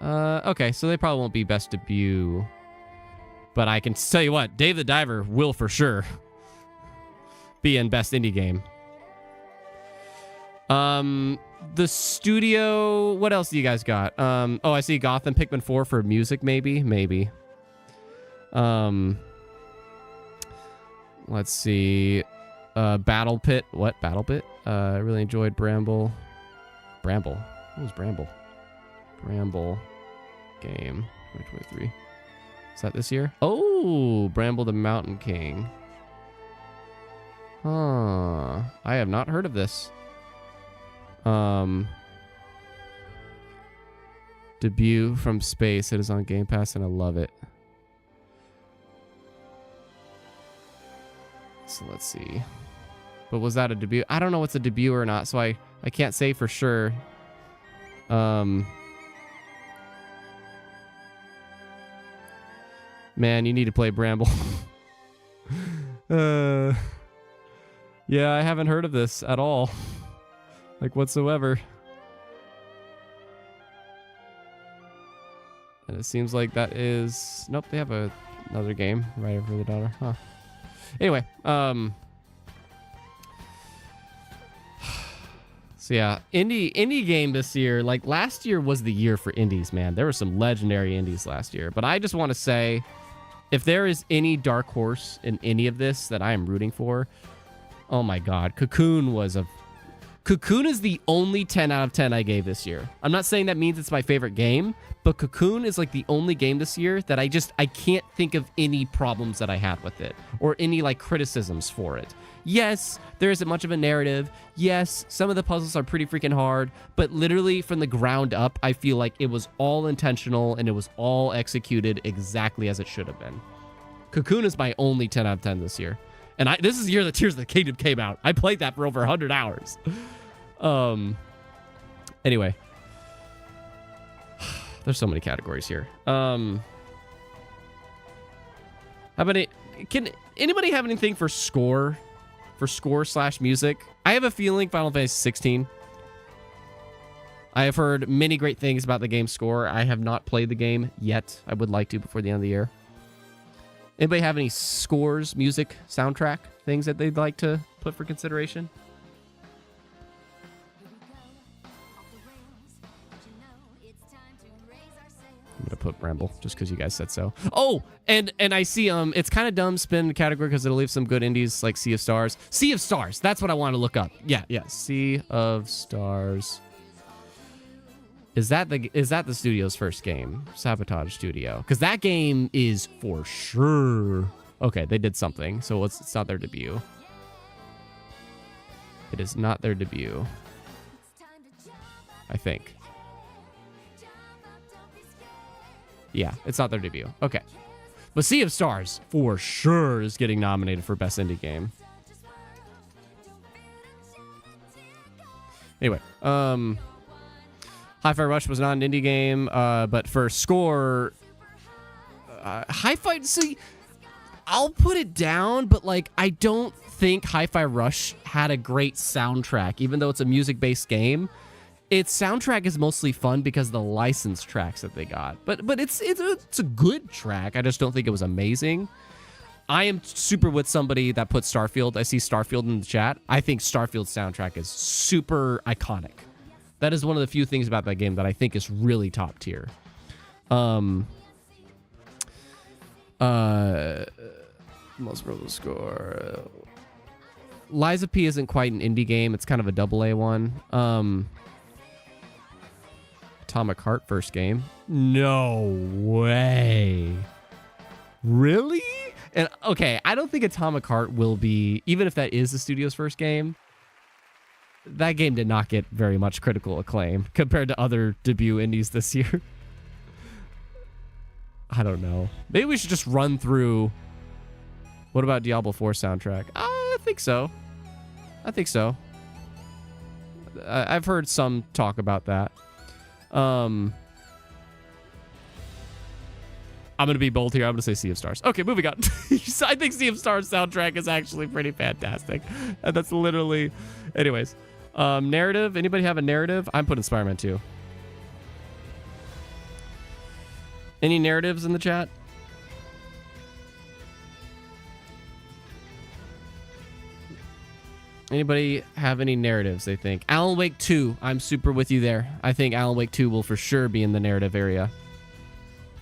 S1: Okay, so they probably won't be best debut. But I can tell you what, Dave the Diver will for sure be in best indie game. The studio, what else do you guys got? Oh, I see Gotham Pikmin 4 for music, maybe. Let's see. Battle Pit. What? Battle Pit? I really enjoyed Bramble. Bramble. What was Bramble? Bramble game 2023. Is that this year? Oh, Bramble the Mountain King. Huh. I have not heard of this. Debut from space. It is on Game Pass and I love it. So let's see. But was that a debut? I don't know what's a debut or not, so I can't say for sure. Man, you need to play Bramble. Yeah, I haven't heard of this at all. Like, whatsoever. And it seems like that is... Nope, they have another game right over the dollar. Huh. Anyway, so yeah, indie game this year. Like, last year was the year for indies, man. There were some legendary indies last year. But I just want to say, if there is any dark horse in any of this that I am rooting for, oh my god, Cocoon was Cocoon is the only 10 out of 10 I gave this year. I'm not saying that means it's my favorite game, but Cocoon is like the only game this year that I can't think of any problems that I had with it or any like criticisms for it. Yes, there isn't much of a narrative. Yes, some of the puzzles are pretty freaking hard, but literally from the ground up, I feel like it was all intentional and it was all executed exactly as it should have been. Cocoon is my only 10 out of 10 this year. And this is the year that Tears of the Kingdom came out. I played that for over 100 hours. Anyway. There's so many categories here. How about can anybody have anything for score? For score/music? I have a feeling Final Fantasy 16. I have heard many great things about the game's score. I have not played the game yet. I would like to before the end of the year. Anybody have any scores, music, soundtrack things that they'd like to put for consideration? I'm gonna put Bramble just because you guys said so. Oh, and I see it's kind of dumb spin the category because it'll leave some good indies like Sea of Stars. Sea of Stars, that's what I want to look up. Yeah, Sea of Stars. Is that the studio's first game? Sabotage Studio. Because that game is for sure. Okay, they did something. So it's not their debut. It is not their debut. I think. Yeah, it's not their debut. Okay. But Sea of Stars, for sure, is getting nominated for Best Indie Game. Anyway, Hi-Fi Rush was not an indie game, but for score, Hi-Fi, see, I'll put it down, but like, I don't think Hi-Fi Rush had a great soundtrack, even though it's a music-based game. Its soundtrack is mostly fun because of the licensed tracks that they got, but it's a good track. I just don't think it was amazing. I am super with somebody that put Starfield. I see Starfield in the chat. I think Starfield's soundtrack is super iconic. That is one of the few things about that game that I think is really top tier. Most probable score. Liza P isn't quite an indie game. It's kind of a AA one. Atomic Heart first game. No way. Really? And okay, I don't think Atomic Heart will be, even if that is the studio's first game, that game did not get very much critical acclaim compared to other debut indies this year. I don't know. Maybe we should just run through. What about Diablo 4 soundtrack? I think so. I've heard some talk about that. I'm going to be bold here. I'm going to say Sea of Stars. Okay, moving on. I think Sea of Stars soundtrack is actually pretty fantastic. And that's literally... Anyways. Narrative. Anybody have a narrative? I'm putting Spider-Man 2. Any narratives in the chat? Anybody have any narratives they think? Alan Wake 2. I'm super with you there. I think Alan Wake 2 will for sure be in the narrative area.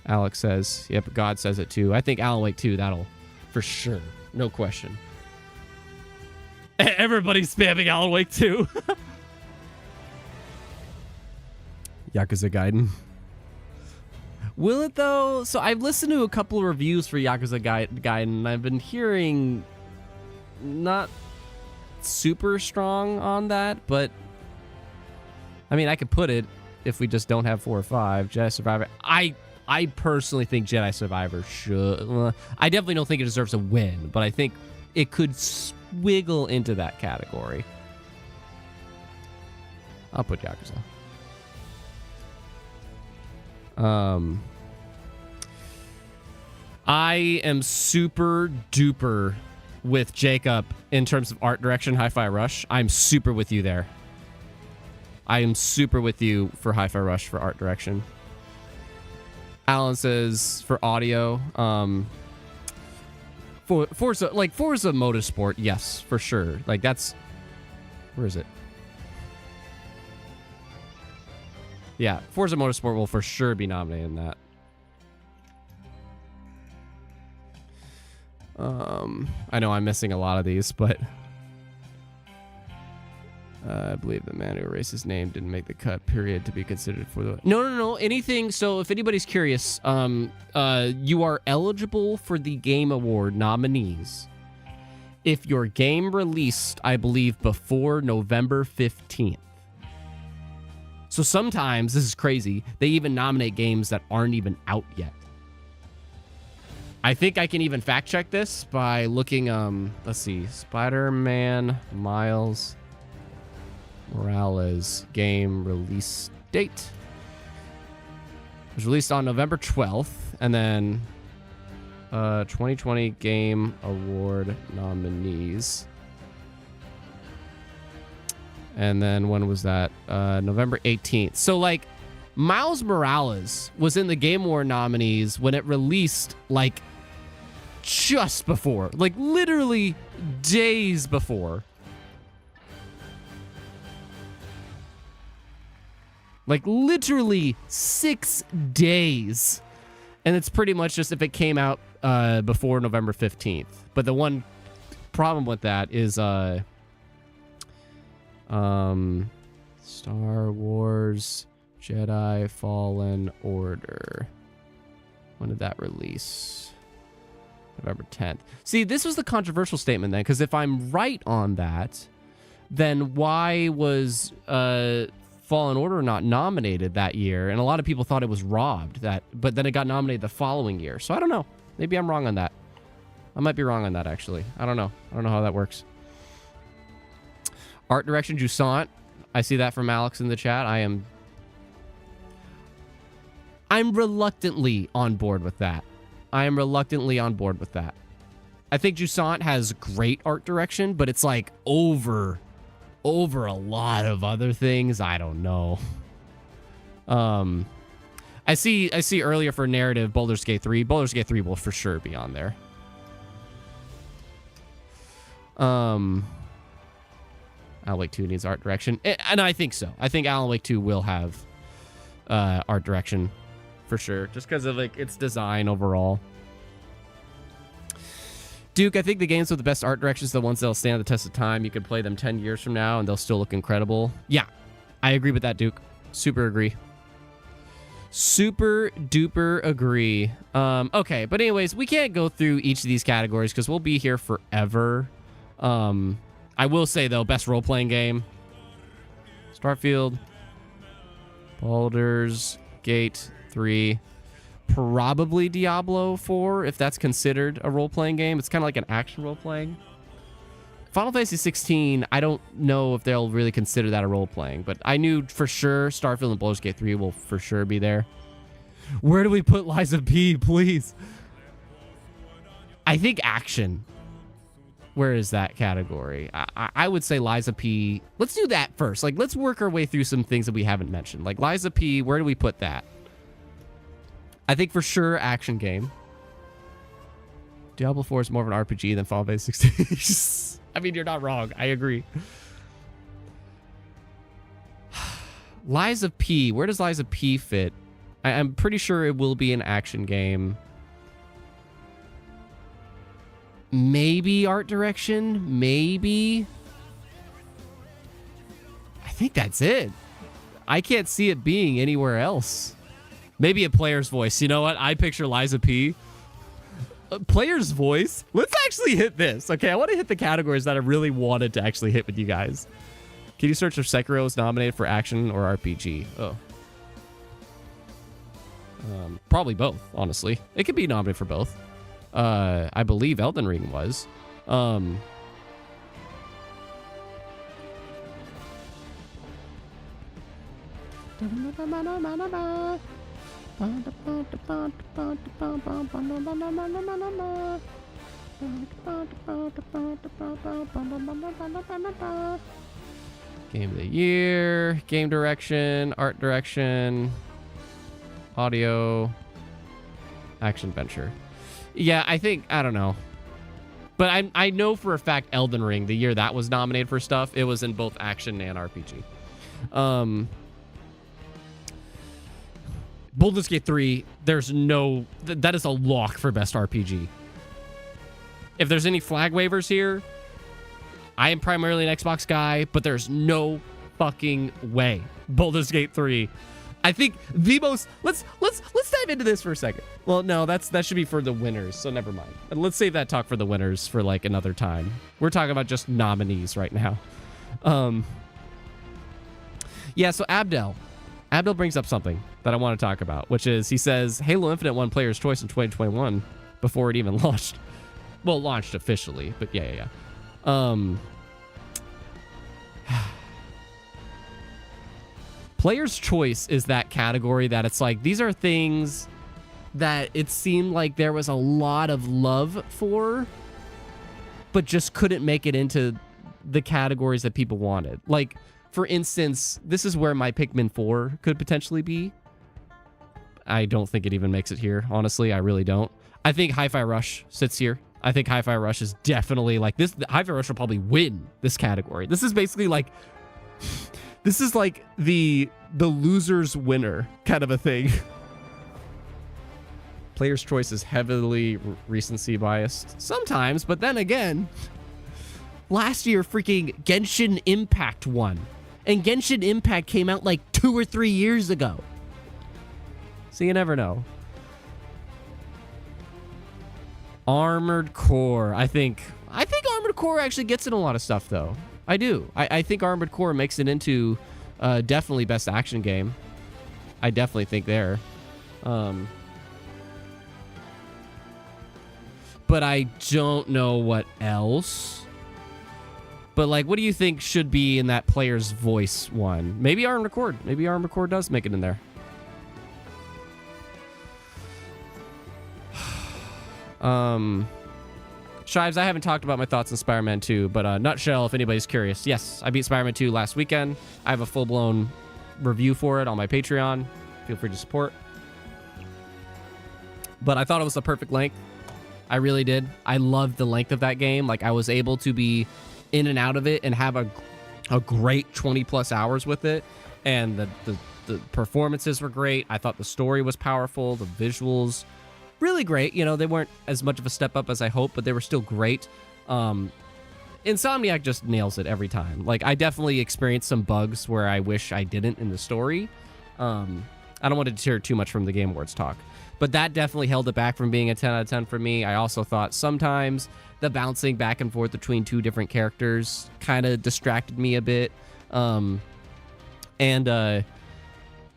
S1: Alex says. Yep, God says it too. I think Alan Wake 2, that'll for sure. No question. Everybody's spamming Alan Wake 2. Yakuza Gaiden. Will it though? So I've listened to a couple of reviews for Yakuza Gaiden, and I've been hearing not super strong on that, but I mean, I could put it if we just don't have 4 or 5. Jedi Survivor. I personally think Jedi Survivor should. I definitely don't think it deserves a win, but I think it could wiggle into that category. I'll put Yakuza. I am super duper with Jacob in terms of art direction, Hi-Fi Rush. I'm super with you there. I am super with you for Hi-Fi Rush for art direction. Alan says for audio, Forza Motorsport, yes, for sure. Like that's, where is it? Yeah, Forza Motorsport will for sure be nominated in that. I know I'm missing a lot of these, but I believe the man who erased his name didn't make the cut, period, to be considered for the... No. Anything... So if anybody's curious, you are eligible for the Game Award nominees if your game released, I believe, before November 15th. So sometimes, this is crazy, they even nominate games that aren't even out yet. I think I can even fact check this by looking, let's see, Spider-Man Miles Morales game release date. It was released on November 12th, and then 2020 Game Award nominees. And then when was that? November 18th. So, like, Miles Morales was in the Game Award nominees when it released, like, just before. Like, literally days before. Like, literally 6 days. And it's pretty much just if it came out before November 15th. But the one problem with that is Star Wars Jedi Fallen Order. When did that release? November 10th. See, this was the controversial statement then, because if I'm right on that, then why was Fallen Order not nominated that year? And a lot of people thought it was robbed, but then it got nominated the following year. So I don't know. Maybe I'm wrong on that. I might be wrong on that, actually. I don't know. I don't know how that works. Art direction, Jusant. I see that from Alex in the chat. I'm reluctantly on board with that. I think Jusant has great art direction, but it's like over a lot of other things. I don't know. I see earlier for narrative Baldur's Gate 3. Baldur's Gate 3 will for sure be on there. Alan Wake 2 needs art direction. And I think so. I think Alan Wake 2 will have art direction for sure, just because of like its design overall. Duke, I think the games with the best art directions are the ones that'll stand the test of time. You could play them 10 years from now and they'll still look incredible. Yeah, I agree with that, Duke. Super agree. Super duper agree. Okay, but anyways, we can't go through each of these categories because we'll be here forever. I will say, though, best role-playing game. Starfield. Baldur's Gate 3. Probably Diablo 4, if that's considered a role-playing game. It's kind of like an action role-playing. Final Fantasy 16, I don't know if they'll really consider that a role-playing, but I knew for sure Starfield and Baldur's Gate 3 will for sure be there. Where do we put Liza P, please? I think action. Where is that category? I would say Liza P. Let's do that first. Like, let's work our way through some things that we haven't mentioned. Like, Liza P, where do we put that? I think for sure action game. Diablo 4 is more of an RPG than Final Fantasy 16. I mean, you're not wrong. I agree. Liza P. Where does Liza P fit? I'm pretty sure it will be an action game. Maybe art direction. Maybe. I think that's it. I can't see it being anywhere else. Maybe a player's voice. You know what? I picture Liza P. A player's voice? Let's actually hit this. Okay, I want to hit the categories that I really wanted to actually hit with you guys. Can you search if Sekiro is nominated for action or RPG? Oh. Probably both, honestly. It could be nominated for both. I believe Elden Ring was. Game of the year, game direction, art direction, audio, action venture. Yeah, I think, I don't know. But I know for a fact Elden Ring, the year that was nominated for stuff, it was in both action and RPG. Baldur's Gate 3, there's no... that is a lock for best RPG. If there's any flag waivers here, I am primarily an Xbox guy, but there's no fucking way Baldur's Gate 3. I think the most let's dive into this for a second. Well, no, that should be for the winners, so never mind. Let's save that talk for the winners for like another time. We're talking about just nominees right now. Yeah, so Abdel brings up something that I want to talk about, which is he says Halo Infinite won Player's Choice in 2021 before it even launched. Well, launched officially, but yeah. Player's Choice is that category that it's like, these are things that it seemed like there was a lot of love for, but just couldn't make it into the categories that people wanted. Like, for instance, this is where my Pikmin 4 could potentially be. I don't think it even makes it here, honestly. I really don't. I think Hi-Fi Rush sits here. I think Hi-Fi Rush is definitely like this. Hi-Fi Rush will probably win this category. This is basically like... This is like the loser's winner kind of a thing. Player's Choice is heavily recency biased sometimes, but then again, last year freaking Genshin Impact won. And Genshin Impact came out like 2 or 3 years ago. So you never know. Armored Core. I think Armored Core actually gets in a lot of stuff though. I do. I think Armored Core makes it into definitely best action game. I definitely think there. But I don't know what else. But like, what do you think should be in that Player's Voice one? Maybe Armored Core. Maybe Armored Core does make it in there. Shives, I haven't talked about my thoughts on Spider-Man 2, but nutshell, if anybody's curious. Yes, I beat Spider-Man 2 last weekend. I have a full-blown review for it on my Patreon. Feel free to support. But I thought it was the perfect length. I really did. I loved the length of that game. Like, I was able to be in and out of it and have a great 20-plus hours with it. And the performances were great. I thought the story was powerful. The visuals... really great. You know, they weren't as much of a step up as I hoped, but they were still great. Insomniac just nails it every time. Like, I definitely experienced some bugs where I wish I didn't in the story. I don't want to deter too much from the Game Awards talk, but that definitely held it back from being a 10 out of 10 for me. I also thought sometimes the bouncing back and forth between two different characters kind of distracted me a bit.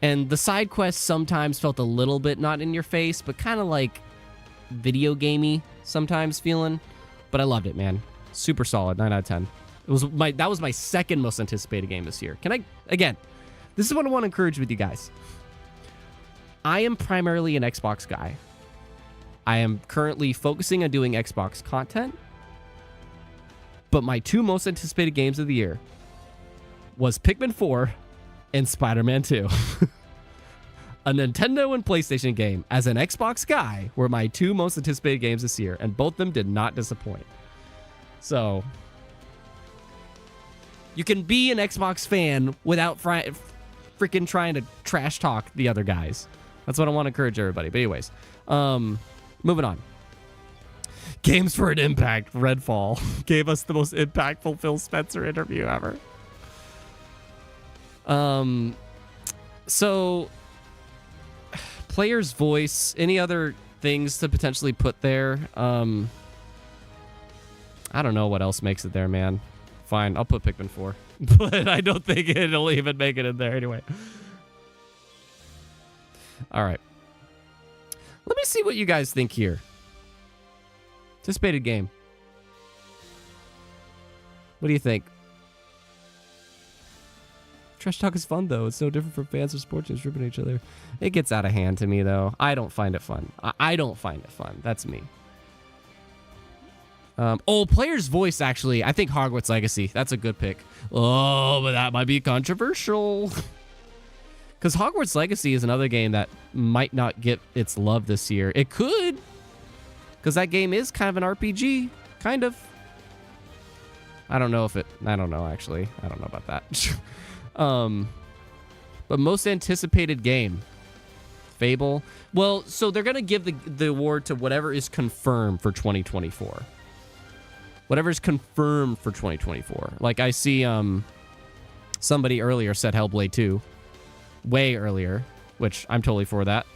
S1: And the side quests sometimes felt a little bit not in your face, but kind of like video gamey sometimes feeling. But I loved it, man. Super solid, 9 out of 10. That was my second most anticipated game this year. Again, this is what I want to encourage with you guys. I am primarily an Xbox guy. I am currently focusing on doing Xbox content. But my 2 most anticipated games of the year was Pikmin 4 and Spider-Man 2. A Nintendo and PlayStation game as an Xbox guy were my 2 most anticipated games this year, and both of them did not disappoint. So, you can be an Xbox fan without freaking trying to trash talk the other guys. That's what I want to encourage everybody. But anyways, moving on. Games for an Impact. Redfall gave us the most impactful Phil Spencer interview ever. So Player's Voice, any other things to potentially put there? I don't know what else makes it there, man. Fine, I'll put Pikmin 4. But I don't think it'll even make it in there anyway. All right. Let me see what you guys think here. Anticipated game. What do you think? Trash talk is fun, though. It's no different from fans of sports just ripping each other. It gets out of hand to me, though. I don't find it fun. I don't find it fun. That's me. Player's Voice, actually. I think Hogwarts Legacy. That's a good pick. Oh, but that might be controversial. Because Hogwarts Legacy is another game that might not get its love this year. It could. Because that game is kind of an RPG. Kind of. I don't know, actually. I don't know about that. But most anticipated game. Fable. Well, so they're going to give the award to whatever is confirmed for 2024. Whatever's confirmed for 2024. Like I see somebody earlier said Hellblade 2. Way earlier, which I'm totally for that.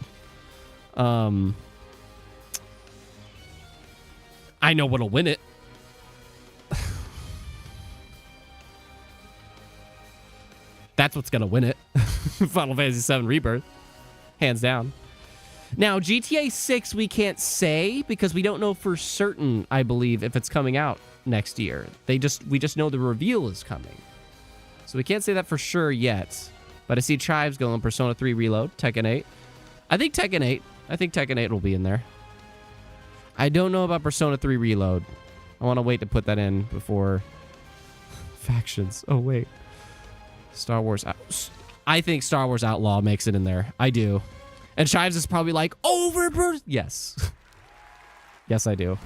S1: I know what'll win it. That's what's gonna win it. Final Fantasy VII Rebirth. Hands down. Now, GTA 6 we can't say because we don't know for certain, I believe, if it's coming out next year. We just know the reveal is coming. So we can't say that for sure yet. But I see Chives going Persona 3 Reload, Tekken 8. I think Tekken 8 will be in there. I don't know about Persona 3 Reload. I want to wait to put that in before factions. Oh, wait. Star Wars. I think Star Wars Outlaw makes it in there. I do. And Chives is probably like, overburst. Yes. Yes, I do.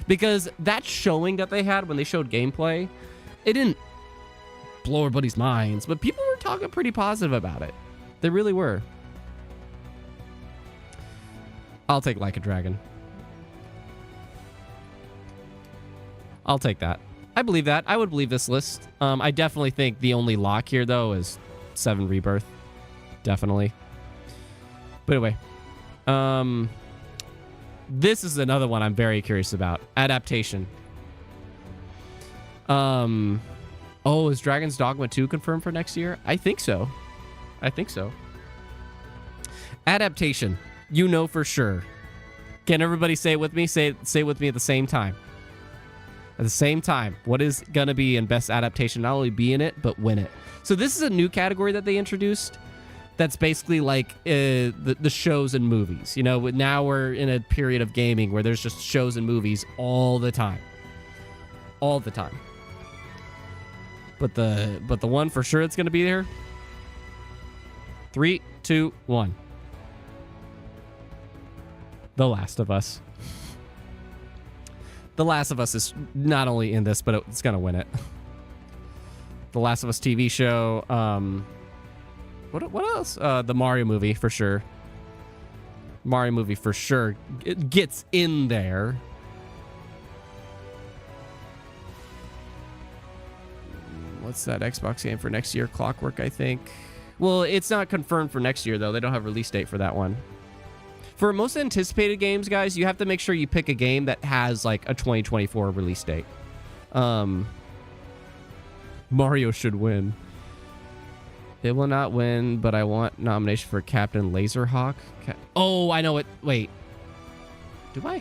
S1: Because that showing that they had when they showed gameplay, it didn't blow everybody's minds, but people were talking pretty positive about it. They really were. I'll take Like a Dragon. I'll take that. I believe that. I would believe this list. I definitely think the only lock here, though, is 7 Rebirth. Definitely. But anyway. This is another one I'm very curious about. Adaptation. Oh, is Dragon's Dogma 2 confirmed for next year? I think so. I think so. Adaptation. You know for sure. Can everybody say it with me? Say it with me at the same time. At the same time, what is going to be in best adaptation? Not only be in it, but win it. So this is a new category that they introduced. That's basically like the shows and movies. You know, now we're in a period of gaming where there's just shows and movies all the time. All the time. But the one for sure that's going to be there. 3, 2, 1. The Last of Us. The Last of Us is not only in this, but it's going to win it. The Last of Us TV show. What else? The Mario movie, for sure. Mario movie, for sure. It gets in there. What's that Xbox game for next year? Clockwork, I think. Well, it's not confirmed for next year, though. They don't have a release date for that one. For most anticipated games, guys, you have to make sure you pick a game that has, like, a 2024 release date. Mario should win. It will not win, but I want nomination for Captain Laserhawk. Oh, I know it. Wait. Do I?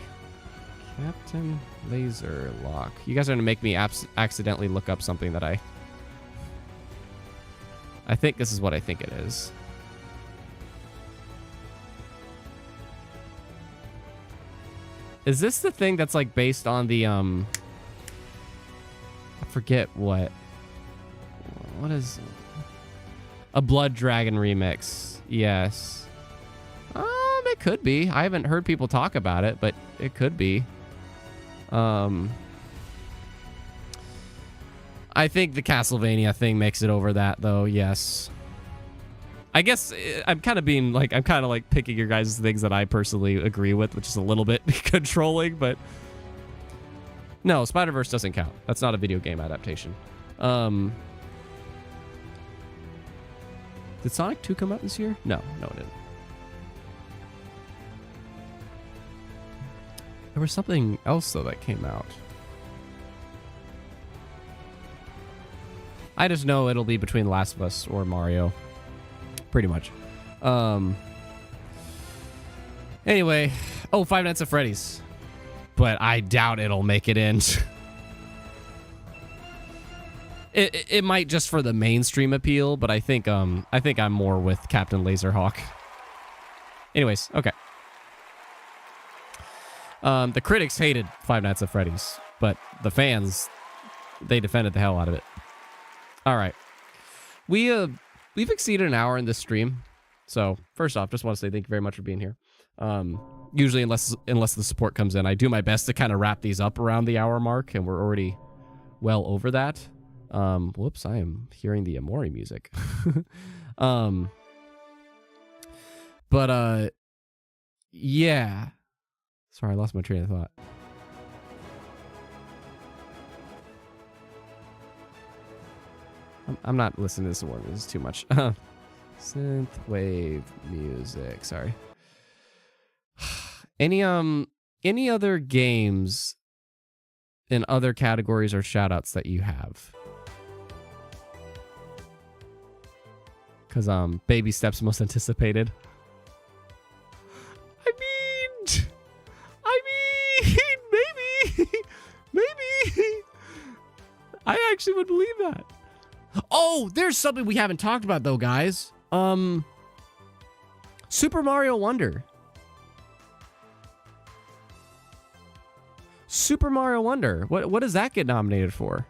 S1: Captain Laserlock. You guys are going to make me accidentally look up something that I think this is what I think it is. Is this the thing that's like based on the I forget what is a Blood Dragon remix? Yes. It could be. I haven't heard people talk about it, but it could be. I think the Castlevania thing makes it over that, though. Yes. I guess I'm kind of picking your guys' things that I personally agree with, which is a little bit controlling, but no, Spider-Verse doesn't count. That's not a video game adaptation. Did Sonic 2 come out this year? No, it didn't. There was something else, though, that came out. I just know it'll be between Last of Us or Mario. Pretty much. Anyway. Oh, Five Nights at Freddy's. But I doubt it'll make it in. It might just for the mainstream appeal, but I think I'm more with Captain Laserhawk. Anyways, okay. The critics hated Five Nights at Freddy's, but the fans, they defended the hell out of it. All right. We've exceeded an hour in this stream. So, first off, just want to say thank you very much for being here. Usually, unless the support comes in, I do my best to kind of wrap these up around the hour mark, and we're already well over that. Whoops, I am hearing the Amori music. Yeah. Sorry, I lost my train of thought. I'm not listening to this one. This is too much. Synth wave music. Sorry. Any other games in other categories or shoutouts that you have? Because Baby Steps most anticipated. I mean, maybe. I actually would believe that. Oh, there's something we haven't talked about though, guys. Super Mario Wonder. Super Mario Wonder. What does that get nominated for?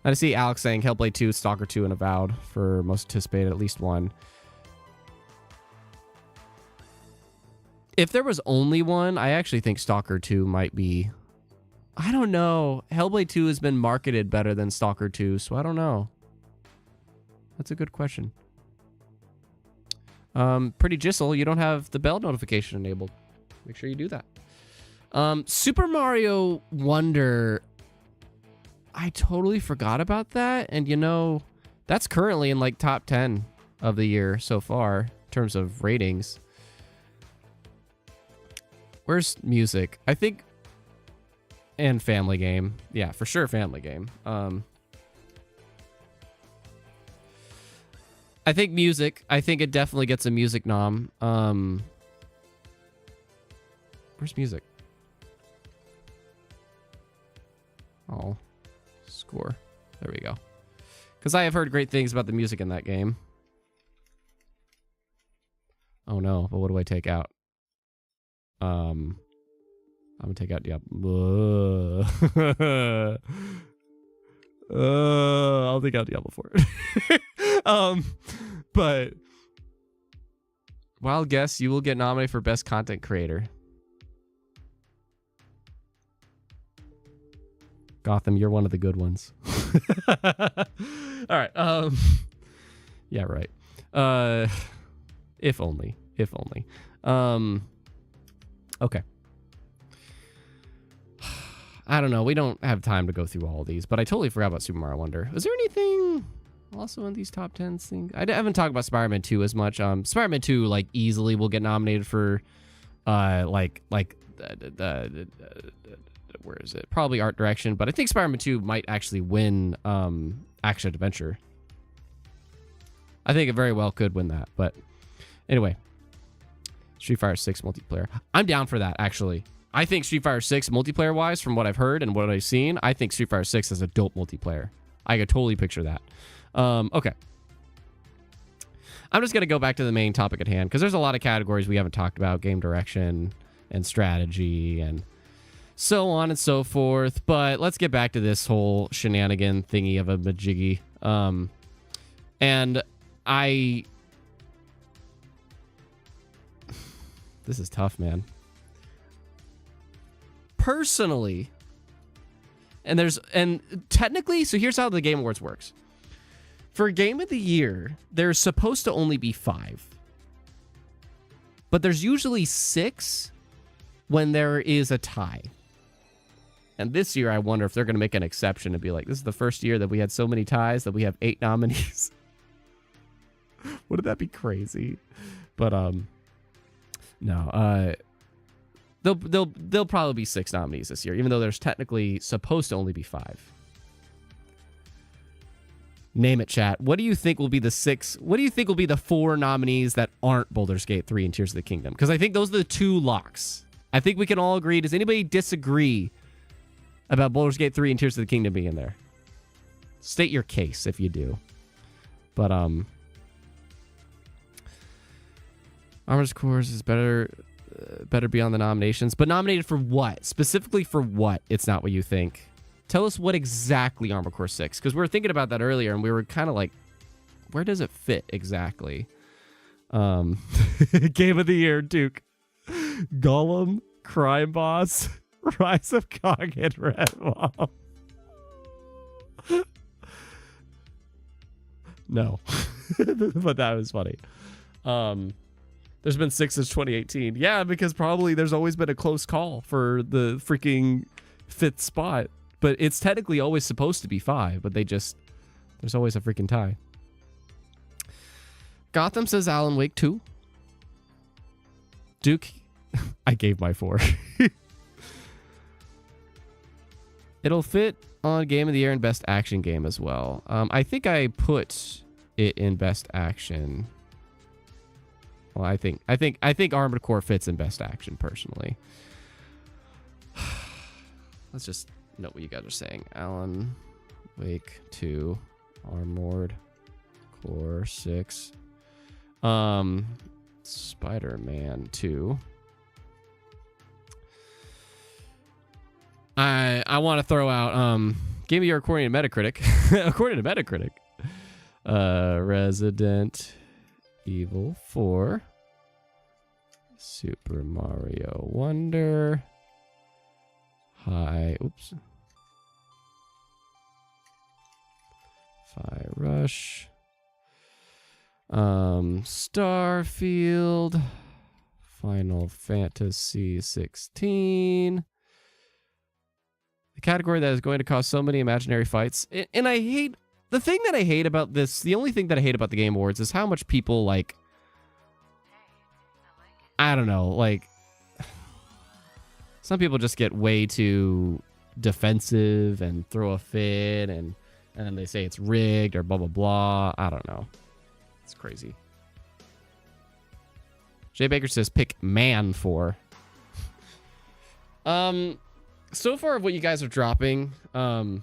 S1: I see Alex saying Hellblade 2, Stalker 2, and Avowed for most anticipated, at least one. If there was only one, I actually think Stalker 2 might be... I don't know. Hellblade 2 has been marketed better than Stalker 2, so I don't know. That's a good question. Pretty Gisel, you don't have the bell notification enabled. Make sure you do that. Super Mario Wonder... I totally forgot about that, and you know, that's currently in like top 10 of the year so far in terms of ratings. Where's music? I think, and Family Game. Yeah, for sure Family Game. I think music. I think it definitely gets a music nom. Where's music? Oh. Score. There we go. Because I have heard great things about the music in that game. Oh no, but what do I take out? I'm gonna take out Diablo. I'll take out Diablo 4. But wild guess, you will get nominated for Best Content Creator. Gotham, you're one of the good ones. All right. Yeah, right. If only. Okay. I don't know. We don't have time to go through all of these, but I totally forgot about Super Mario Wonder. Was there anything also in these top 10 things? I haven't talked about Spider-Man 2 as much. Spider-Man 2 like easily will get nominated for where is it? Probably art direction, but I think Spider-Man 2 might actually win action adventure. I think it very well could win that, but anyway. Street Fighter 6 multiplayer. I'm down for that, actually. I think Street Fighter 6 multiplayer-wise, from what I've heard and what I've seen, I think Street Fighter 6 is a dope multiplayer. I could totally picture that. Okay. I'm just going to go back to the main topic at hand, because there's a lot of categories we haven't talked about, game direction and strategy and so on and so forth. But let's get back to this whole shenanigan thingy of a majiggy. And this is tough, man. Personally, and technically, so here's how the Game Awards works. For Game of the Year, there's supposed to only be 5. But there's usually 6 when there is a tie. And this year, I wonder if they're going to make an exception and be like, this is the first year that we had so many ties that we have 8 nominees. Wouldn't that be crazy? But, no, there'll probably be 6 nominees this year, even though there's technically supposed to only be 5. Name it, chat. What do you think will be the 6? What do you think will be the 4 nominees that aren't Baldur's Gate 3 and Tears of the Kingdom? Because I think those are the 2 locks. I think we can all agree. Does anybody disagree about Baldur's Gate 3 and Tears of the Kingdom being in there? State your case if you do. But, Armored Cores is better be on the nominations. But nominated for what? Specifically for what? It's not what you think. Tell us what exactly Armored Core 6. Because we were thinking about that earlier, and we were kind of like, where does it fit exactly? Game of the Year, Duke. Gollum, Crime Boss, Rise of Kong, and Red Mom. No. But that was funny. There's been 6 since 2018. Yeah, because probably there's always been a close call for the freaking 5th spot But it's technically always supposed to be 5, but there's always a freaking tie. Gotham says Alan Wake 2. Duke, I gave my 4. It'll fit on Game of the Year and Best Action Game as well. I think I put it in Best Action. Well, I think Armored Core fits in Best Action personally. Let's just note what you guys are saying. Alan Wake 2, Armored Core 6. Spider-Man 2. I want to throw out Game of the Year according to Metacritic. According to Metacritic. Resident Evil 4. Super Mario Wonder. Oops. Hi Rush. Starfield. Final Fantasy 16. The category that is going to cause so many imaginary fights. And I hate... The thing that I hate about this... The only thing that I hate about the Game Awards is how much people, like... I don't know, like... Some people just get way too defensive and throw a fit and then they say it's rigged or blah, blah, blah. I don't know. It's crazy. Jay Baker says pick Man 4. So far of what you guys are dropping, is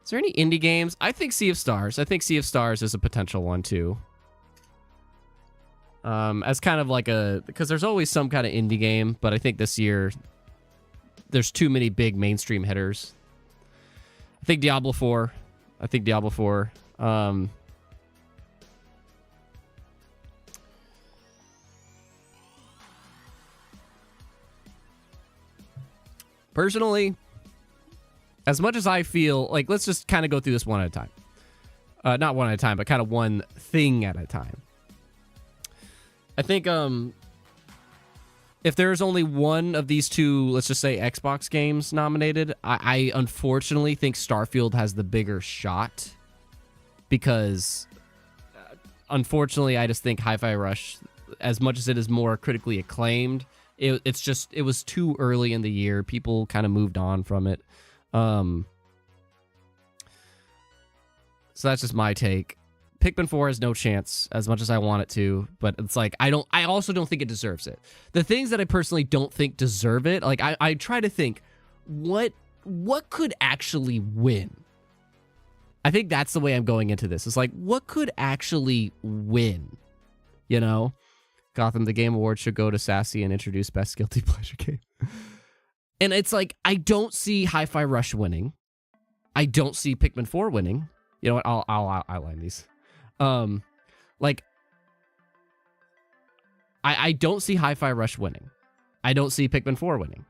S1: there any indie games? I think Sea of Stars. I think Sea of Stars is a potential one too. As kind of like because there's always some kind of indie game, but I think this year there's too many big mainstream hitters. I think Diablo 4. Personally, as much as I feel like, let's just kind of go through this one at a time. Not one at a time, but kind of one thing at a time. I think if there's only one of these two, let's just say Xbox games nominated, I unfortunately think Starfield has the bigger shot because unfortunately I just think Hi-Fi Rush, as much as it is more critically acclaimed, it was too early in the year. People kind of moved on from it. So that's just my take. Pikmin 4 has no chance as much as I want it to, but it's like, I also don't think it deserves it. The things that I personally don't think deserve it, like I try to think, what could actually win? I think that's the way I'm going into this. It's like, what could actually win? You know? Gotham, the Game Awards should go to Sassy and introduce Best Guilty Pleasure Game. And it's like, I don't see Hi-Fi Rush winning. I don't see Pikmin 4 winning. You know what? I'll outline these. Like, I don't see Hi-Fi Rush winning. I don't see Pikmin 4 winning.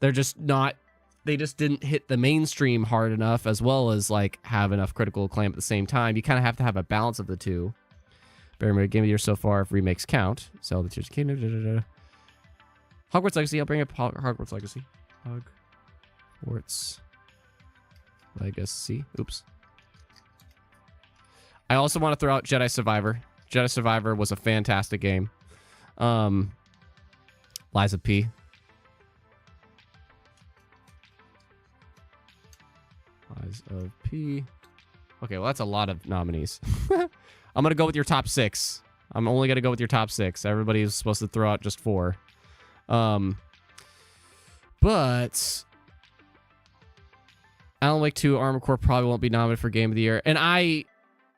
S1: They're just not, they just didn't hit the mainstream hard enough, as well as like have enough critical acclaim at the same time. You kind of have to have a balance of the two. Barry Game of the Year so far, if remakes count. Zelda Tears of the Kingdom. Hogwarts Legacy. I'll bring up Hogwarts Legacy. Hogwarts Legacy. Oops. I also want to throw out Jedi Survivor. Jedi Survivor was a fantastic game. Lies of P. Lies of P. Okay, well, that's a lot of nominees. I'm going to go with your top 6. I'm only going to go with your top 6. Everybody's supposed to throw out just 4. But Alan Wake 2, Armored Core probably won't be nominated for Game of the Year. And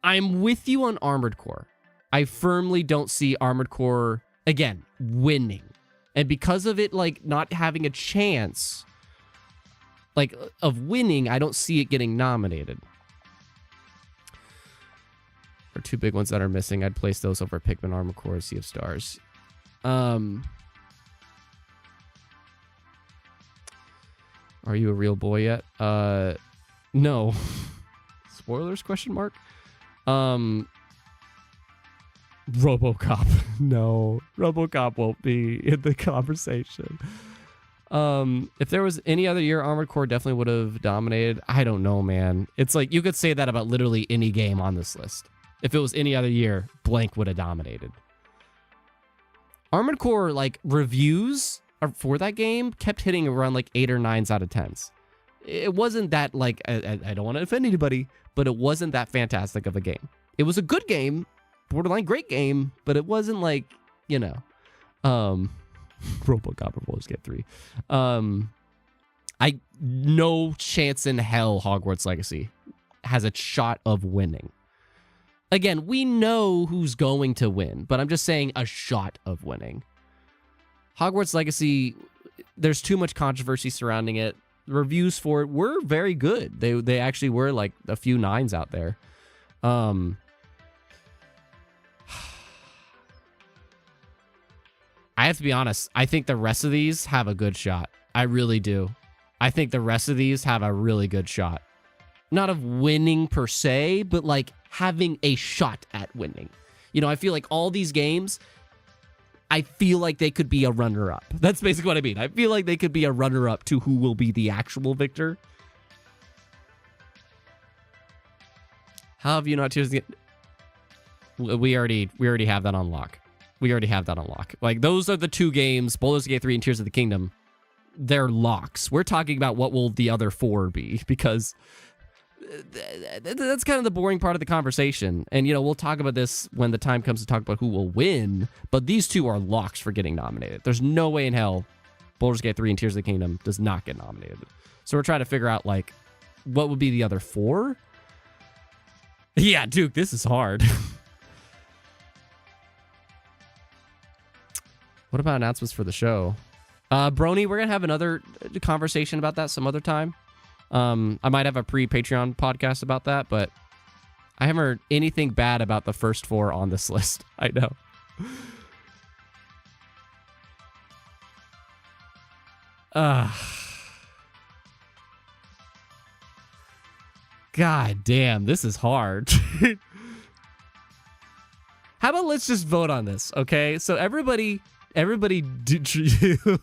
S1: I'm with you on Armored Core. I firmly don't see Armored Core, again, winning. And because of it, like, not having a chance, like, of winning, I don't see it getting nominated. Or 2 big ones that are missing. I'd place those over Pikmin, Armored Core, Sea of Stars. Are you a real boy yet? No. Spoilers, question mark? RoboCop. No. RoboCop won't be in the conversation. If there was any other year, Armored Core definitely would have dominated. I don't know, man. It's like you could say that about literally any game on this list. If it was any other year, blank would have dominated. Armored Core, like, reviews for that game kept hitting around like 8 or 9s out of 10s. It wasn't that, like, I don't want to offend anybody, but it wasn't that fantastic of a game. It was a good game, borderline great game, but it wasn't like, you know, RoboCop or Baldur's Gate 3. No chance in hell Hogwarts Legacy has a shot of winning. Again, we know who's going to win, but I'm just saying a shot of winning. Hogwarts Legacy, there's too much controversy surrounding it. The reviews for it were very good. They actually were like a few 9s out there. I have to be honest. I think the rest of these have a good shot. I really do. I think the rest of these have a really good shot. Not of winning per se, but like having a shot at winning. You know, I feel like all these games, I feel like they could be a runner-up. That's basically what I mean. I feel like they could be a runner-up to who will be the actual victor. How have you not chosen the... We already have that on lock. We already have that on lock. Like, those are the two games, Baldur's Gate 3 and Tears of the Kingdom. They're locks. We're talking about what will the other 4 be, because that's kind of the boring part of the conversation. And, you know, we'll talk about this when the time comes to talk about who will win, but these two are locks for getting nominated. There's no way in hell Baldur's Gate 3 and Tears of the Kingdom does not get nominated. So we're trying to figure out, like, what would be the other 4? Yeah, Duke, this is hard. What about announcements for the show? Brony, we're going to have another conversation about that some other time. I might have a pre-Patreon podcast about that, but I haven't heard anything bad about the first 4 on this list. I know. God damn, this is hard. How about let's just vote on this, okay? So everybody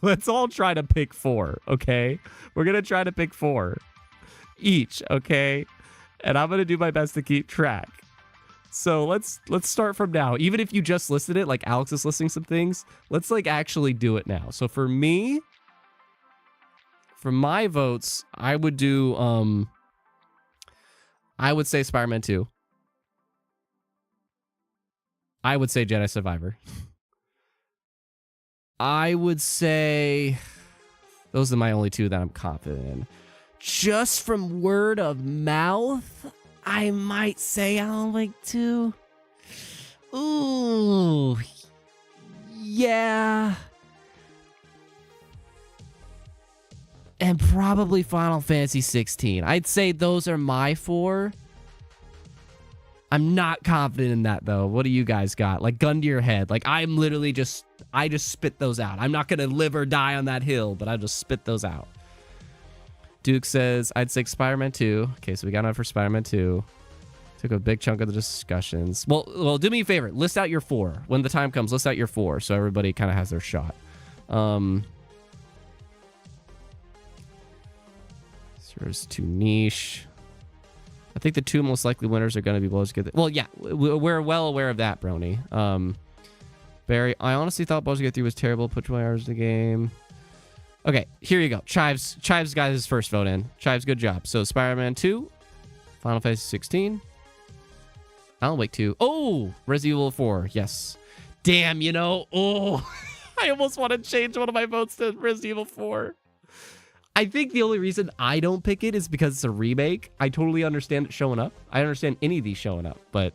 S1: let's all try to pick 4, okay? We're going to try to pick 4 each, okay? And I'm going to do my best to keep track. So let's start from now. Even if you just listed it, like Alex is listing some things, let's like actually do it now. So for me, for my votes, I would do I would say Spider-Man 2. I would say Jedi Survivor. I would say those are my only 2 that I'm confident in. Just from word of mouth, I might say Alan Wake 2. Ooh. Yeah. And probably Final Fantasy 16. I'd say those are my 4. I'm not confident in that, though. What do you guys got? Like, gun to your head. Like, I'm literally just... I just spit those out. I'm not going to live or die on that hill, but I just spit those out. Duke says, I'd say Spider-Man 2. Okay, so we got on for Spider-Man 2. Took a big chunk of the discussions. Well, do me a favor. List out your 4. When the time comes, list out your 4 so everybody kind of has their shot. There's too niche. I think the 2 most likely winners are going to be Baldur's Gate. Well, yeah, we're well aware of that, Brony. Barry, I honestly thought Baldur's Gate 3 was terrible. Put 20 hours in the game. Okay, here you go. Chives got his first vote in. Chives, good job. So Spider-Man 2, Final Fantasy 16, Alan Wake 2. Oh, Resident Evil 4. Yes. Damn, you know. Oh, I almost want to change one of my votes to Resident Evil 4. I think the only reason I don't pick it is because it's a remake. I totally understand it showing up. I understand any of these showing up, but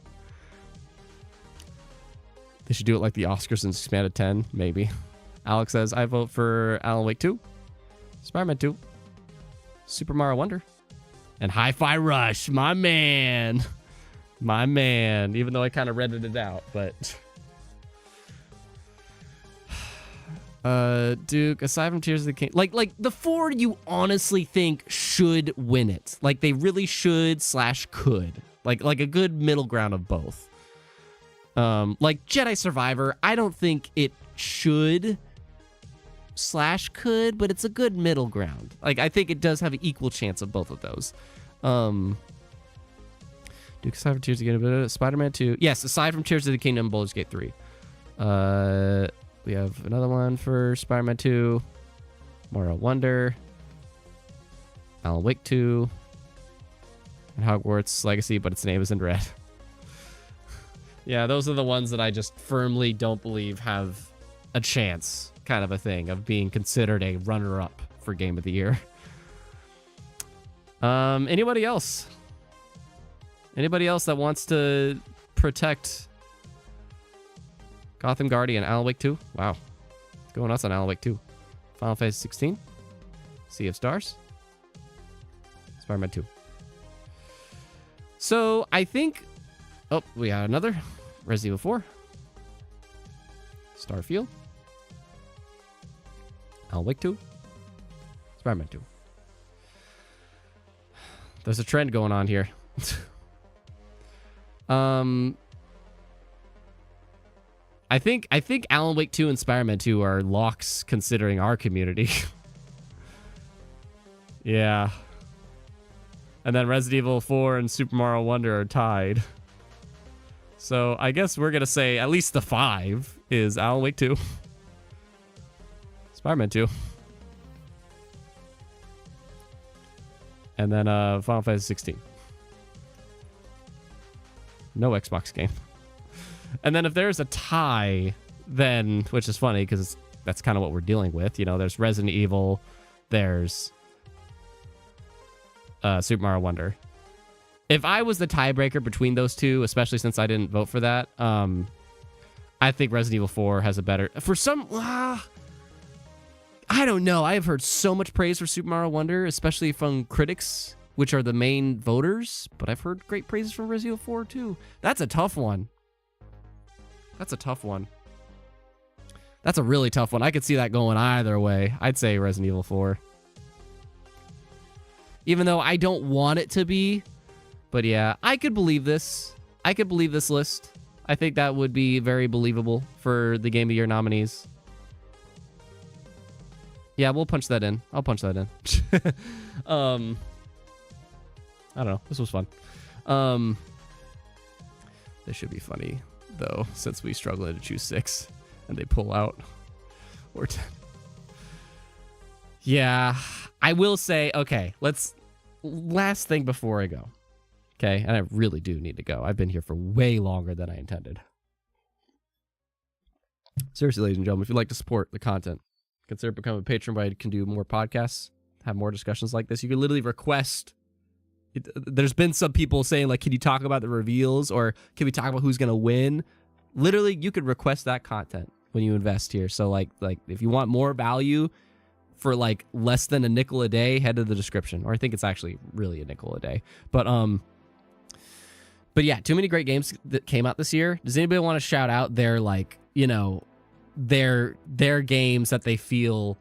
S1: they should do it like the Oscars and expanded 10, maybe. Alex says, I vote for Alan Wake 2, Spider-Man 2, Super Mario Wonder, and Hi-Fi Rush. My man. My man. Even though I kind of read it out, but... Duke, aside from Tears of the King, like the 4 you honestly think should win it. Like they really should / could. Like a good middle ground of both. Like Jedi Survivor, I don't think it should. / could, but it's a good middle ground. Like, I think it does have an equal chance of both of those. Duke, aside from Tears of the Kingdom, Spider-Man 2. Yes, aside from Tears of the Kingdom, Baldur's Gate 3. We have another one for Spider-Man 2. Mario Wonder. Alan Wake 2. And Hogwarts Legacy, but its name is in red. Yeah, those are the ones that I just firmly don't believe have a chance, kind of a thing, of being considered a runner-up for Game of the Year. Anybody else? Anybody else that wants to protect Gotham Guardian, Alan Wake 2? Wow. What's going on Alan Wake 2? Final Fantasy 16? Sea of Stars? Spider-Man 2. So, I think... Oh, we got another. Resident Evil 4. Starfield. Alan Wake 2. Spider-Man 2. There's a trend going on here. I think Alan Wake 2 and Spider-Man 2 are locks considering our community. Yeah. And then Resident Evil 4 and Super Mario Wonder are tied. So I guess we're going to say at least the 5 is Alan Wake 2. Spider-Man 2. And then Final Fantasy 16. No Xbox game. And then if there's a tie, then, which is funny because that's kind of what we're dealing with. You know, there's Resident Evil, there's Super Mario Wonder. If I was the tiebreaker between those two, especially since I didn't vote for that, I think Resident Evil 4 has a better... For some... I don't know. I have heard so much praise for Super Mario Wonder, especially from critics, which are the main voters. But I've heard great praises from Resident Evil 4, too. That's a tough one. That's a tough one. That's a really tough one. I could see that going either way. I'd say Resident Evil 4. Even though I don't want it to be. But yeah, I could believe this. I could believe this list. I think that would be very believable for the Game of the Year nominees. Yeah, we'll punch that in. I'll punch that in. I don't know. This was fun. This should be funny, though, since we struggle to choose 6 and they pull out. Or 10. Yeah, I will say, okay, last thing before I go. Okay, and I really do need to go. I've been here for way longer than I intended. Seriously, ladies and gentlemen, if you'd like to support the content, consider becoming a patron where I can do more podcasts, have more discussions like this. You can literally request. There's been some people saying, like, can you talk about the reveals or can we talk about who's going to win? Literally, you could request that content when you invest here. So, like if you want more value for, like, less than a nickel a day, head to the description. Or I think it's actually really a nickel a day. But yeah, too many great games that came out this year. Does anybody want to shout out their, like, you know, their games that they feel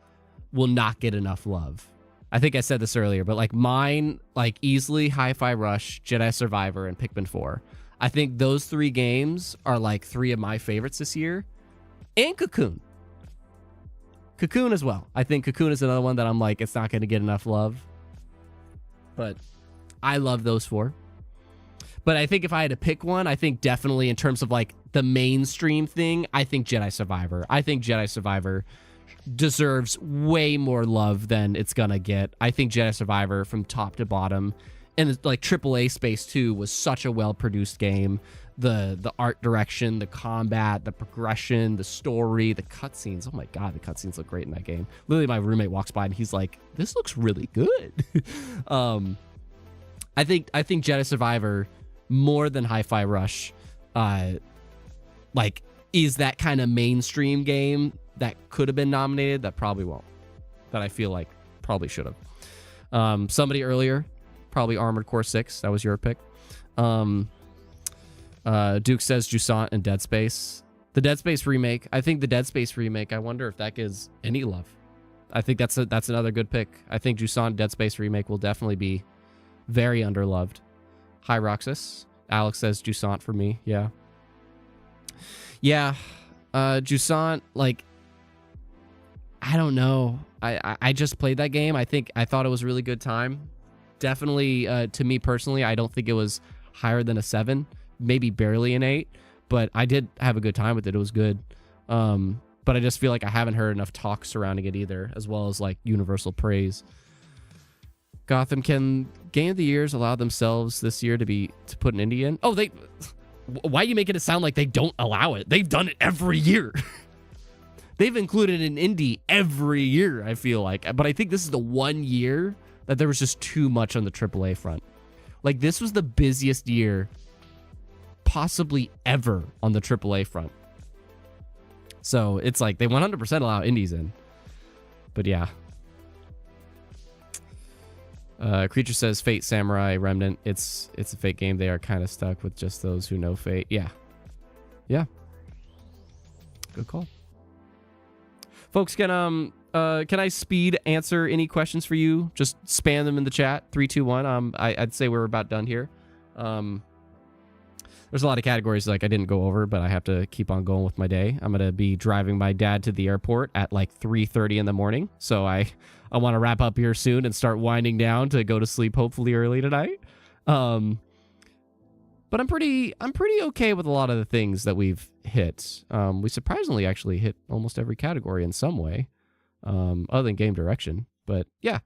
S1: will not get enough love? I think I said this earlier, but like mine, like easily Hi-Fi Rush, Jedi Survivor, and Pikmin 4. I think those 3 games are like 3 of my favorites this year. And Cocoon. Cocoon as well. I think Cocoon is another one that I'm like, it's not going to get enough love. But I love those 4. But I think if I had to pick one, I think definitely in terms of like the mainstream thing, I think Jedi Survivor. I think Jedi Survivor deserves way more love than it's gonna get. I think Jedi Survivor from top to bottom, and like AAA space too, was such a well-produced game. The art direction, the combat, the progression, the story, the cutscenes. Oh my god, the cutscenes look great in that game. Literally, my roommate walks by and he's like, "This looks really good." I think Jedi Survivor, more than Hi-Fi Rush, like, is that kind of mainstream game that could have been nominated that probably won't. That I feel like probably should have. Somebody earlier, probably Armored Core 6. That was your pick. Duke says Jusant and Dead Space. The Dead Space remake. I think the Dead Space remake, I wonder if that gives any love. I think that's another good pick. I think Jusant Dead Space remake will definitely be very underloved. Hi, Roxas. Alex says Jusant for me. Yeah. Yeah. Jusant, like, I don't know. I just played that game. I thought it was a really good time. Definitely, to me personally, I don't think it was higher than a 7, maybe barely an 8, but I did have a good time with it. It was good. But I just feel like I haven't heard enough talk surrounding it either, as well as like universal praise. Gotham, can Game of the Years allow themselves this year to put an indie in? Oh, why are you making it sound like they don't allow it? They've done it every year. They've included an indie every year, I feel like. But I think this is the one year that there was just too much on the AAA front. Like, this was the busiest year possibly ever on the AAA front. So it's like they 100% allow indies in. But yeah. Creature says Fate, Samurai, Remnant. It's a Fate game. They are kind of stuck with just those who know Fate. Yeah. Yeah. Good call. Folks, can I speed answer any questions for you? Just spam them in the chat. 3, 2, 1. I'd say we're about done here. There's a lot of categories like I didn't go over, but I have to keep on going with my day. I'm gonna be driving my dad to the airport at like 3:30 in the morning, so I want to wrap up here soon and start winding down to go to sleep hopefully early tonight. But I'm pretty okay with a lot of the things that we've hit. We surprisingly actually hit almost every category in some way, other than game direction. But yeah,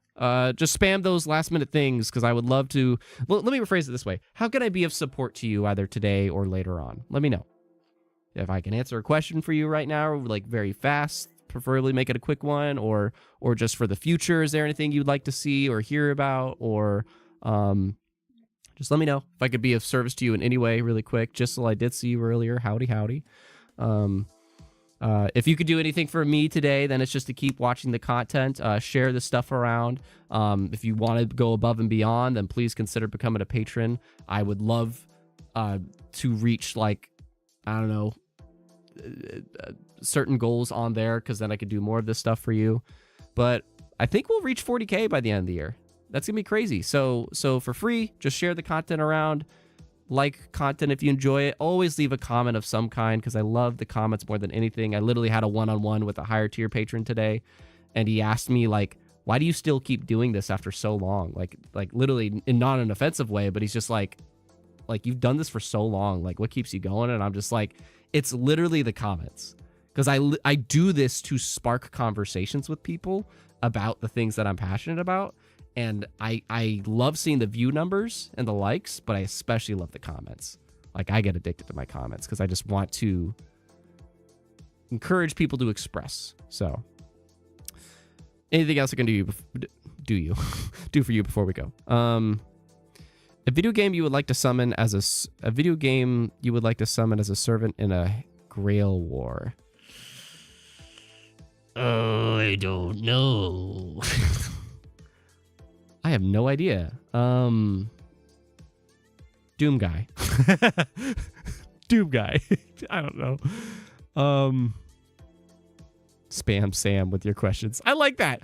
S1: just spam those last minute things because I would love to. Let me rephrase it this way. How can I be of support to you either today or later on? Let me know. If I can answer a question for you right now, like very fast, preferably make it a quick one, or just for the future, is there anything you'd like to see or hear about? Or just let me know if I could be of service to you in any way really quick. Just so I did see you earlier. Howdy. If you could do anything for me today, then it's just to keep watching the content, share the stuff around. If you want to go above and beyond, then please consider becoming a patron. I would love to reach, like, I don't know, certain goals on there, because then I could do more of this stuff for you. But I think we'll reach 40K by the end of the year. That's going to be crazy. So for free, just share the content around. Like content if you enjoy it. Always leave a comment of some kind because I love the comments more than anything. I literally had a one-on-one with a higher tier patron today, and he asked me, like, why do you still keep doing this after so long? Like literally in not an offensive way, but he's just like you've done this for so long. Like, what keeps you going? And I'm just like, it's literally the comments, because I do this to spark conversations with people about the things that I'm passionate about. And I love seeing the view numbers and the likes, but I especially love the comments. Like, I get addicted to my comments because I just want to encourage people to express. So, anything else I can do for you before we go? A video game you would like to summon as a servant in a Grail War. Oh, I don't know. I have no idea. Doom Guy. Doom Guy. I don't know. Spam Sam with your questions. I like that.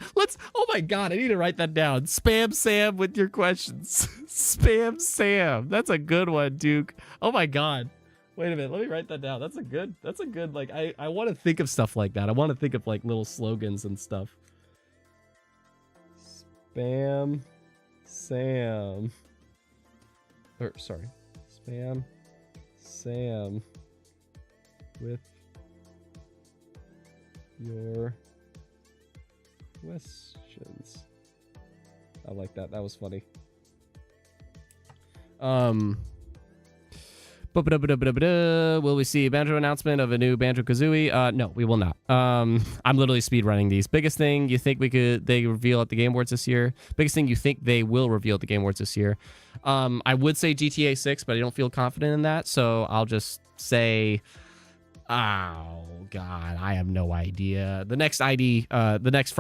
S1: Oh my God, I need to write that down. Spam Sam with your questions. Spam Sam. That's a good one, Duke. Oh my God. Wait a minute. Let me write that down. That's a good, like, I want to think of stuff like that. I want to think of like little slogans and stuff. Spam Sam. Spam Sam with your questions. I like that. That was funny. Will we see a Banjo announcement of a new Banjo-Kazooie? No, we will not. I'm literally speedrunning these. Biggest thing you think they reveal at the Game Awards this year? Biggest thing you think they will reveal at the Game Awards this year? I would say GTA 6, but I don't feel confident in that, so I'll just say, oh God, I have no idea. The next ID, the next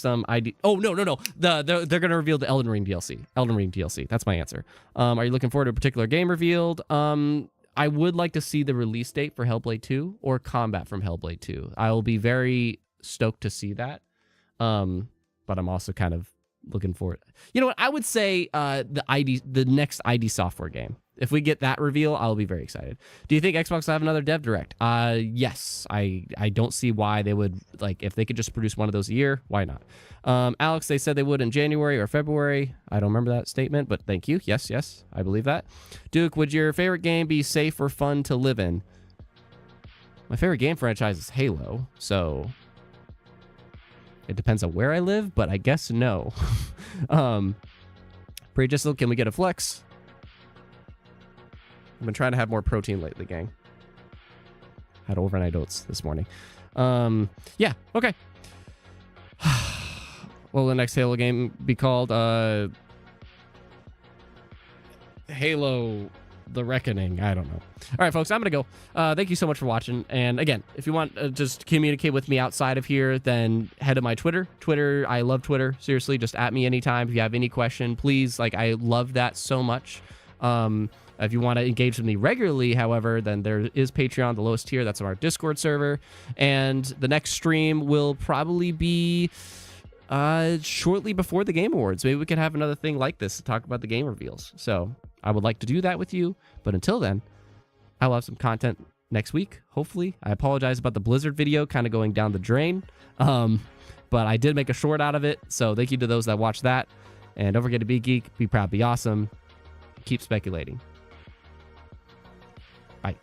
S1: ID. Oh no. They're gonna reveal the Elden Ring DLC. That's my answer. Are you looking forward to a particular game revealed? I would like to see the release date for Hellblade 2 or combat from Hellblade 2. I will be very stoked to see that. But I'm also kind of looking for it. You know what? I would say the next ID Software game. if we get that reveal, I'll be very excited. Do you think Xbox will have another dev direct? Yes. I don't see why they would, like, if they could just produce one of those a year, why not? Alex, they said they would in January or February. I don't remember that statement, but thank you. Yes, I believe that. Duke, would your favorite game be safe or fun to live in? My favorite game franchise is Halo, so it depends on where I live, but I guess no. Pre-Gisel, can we get a flex? I've been trying to have more protein lately, gang. Had overnight oats this morning. Yeah, okay. What will the next Halo game be called? Halo The Reckoning. I don't know. All right, folks, I'm going to go. Thank you so much for watching. And again, if you want to just communicate with me outside of here, then head to my Twitter. I love Twitter. Seriously, just at me anytime. If you have any question, please. Like, I love that so much. If you want to engage with me regularly, however, then there is Patreon, the lowest tier. That's our Discord server. And the next stream will probably be shortly before the Game Awards. Maybe we could have another thing like this to talk about the game reveals. So I would like to do that with you. But until then, I will have some content next week, hopefully. I apologize about the Blizzard video kind of going down the drain. But I did make a short out of it. So thank you to those that watched that. And don't forget to be geek, be proud, be awesome. Keep speculating. Bye.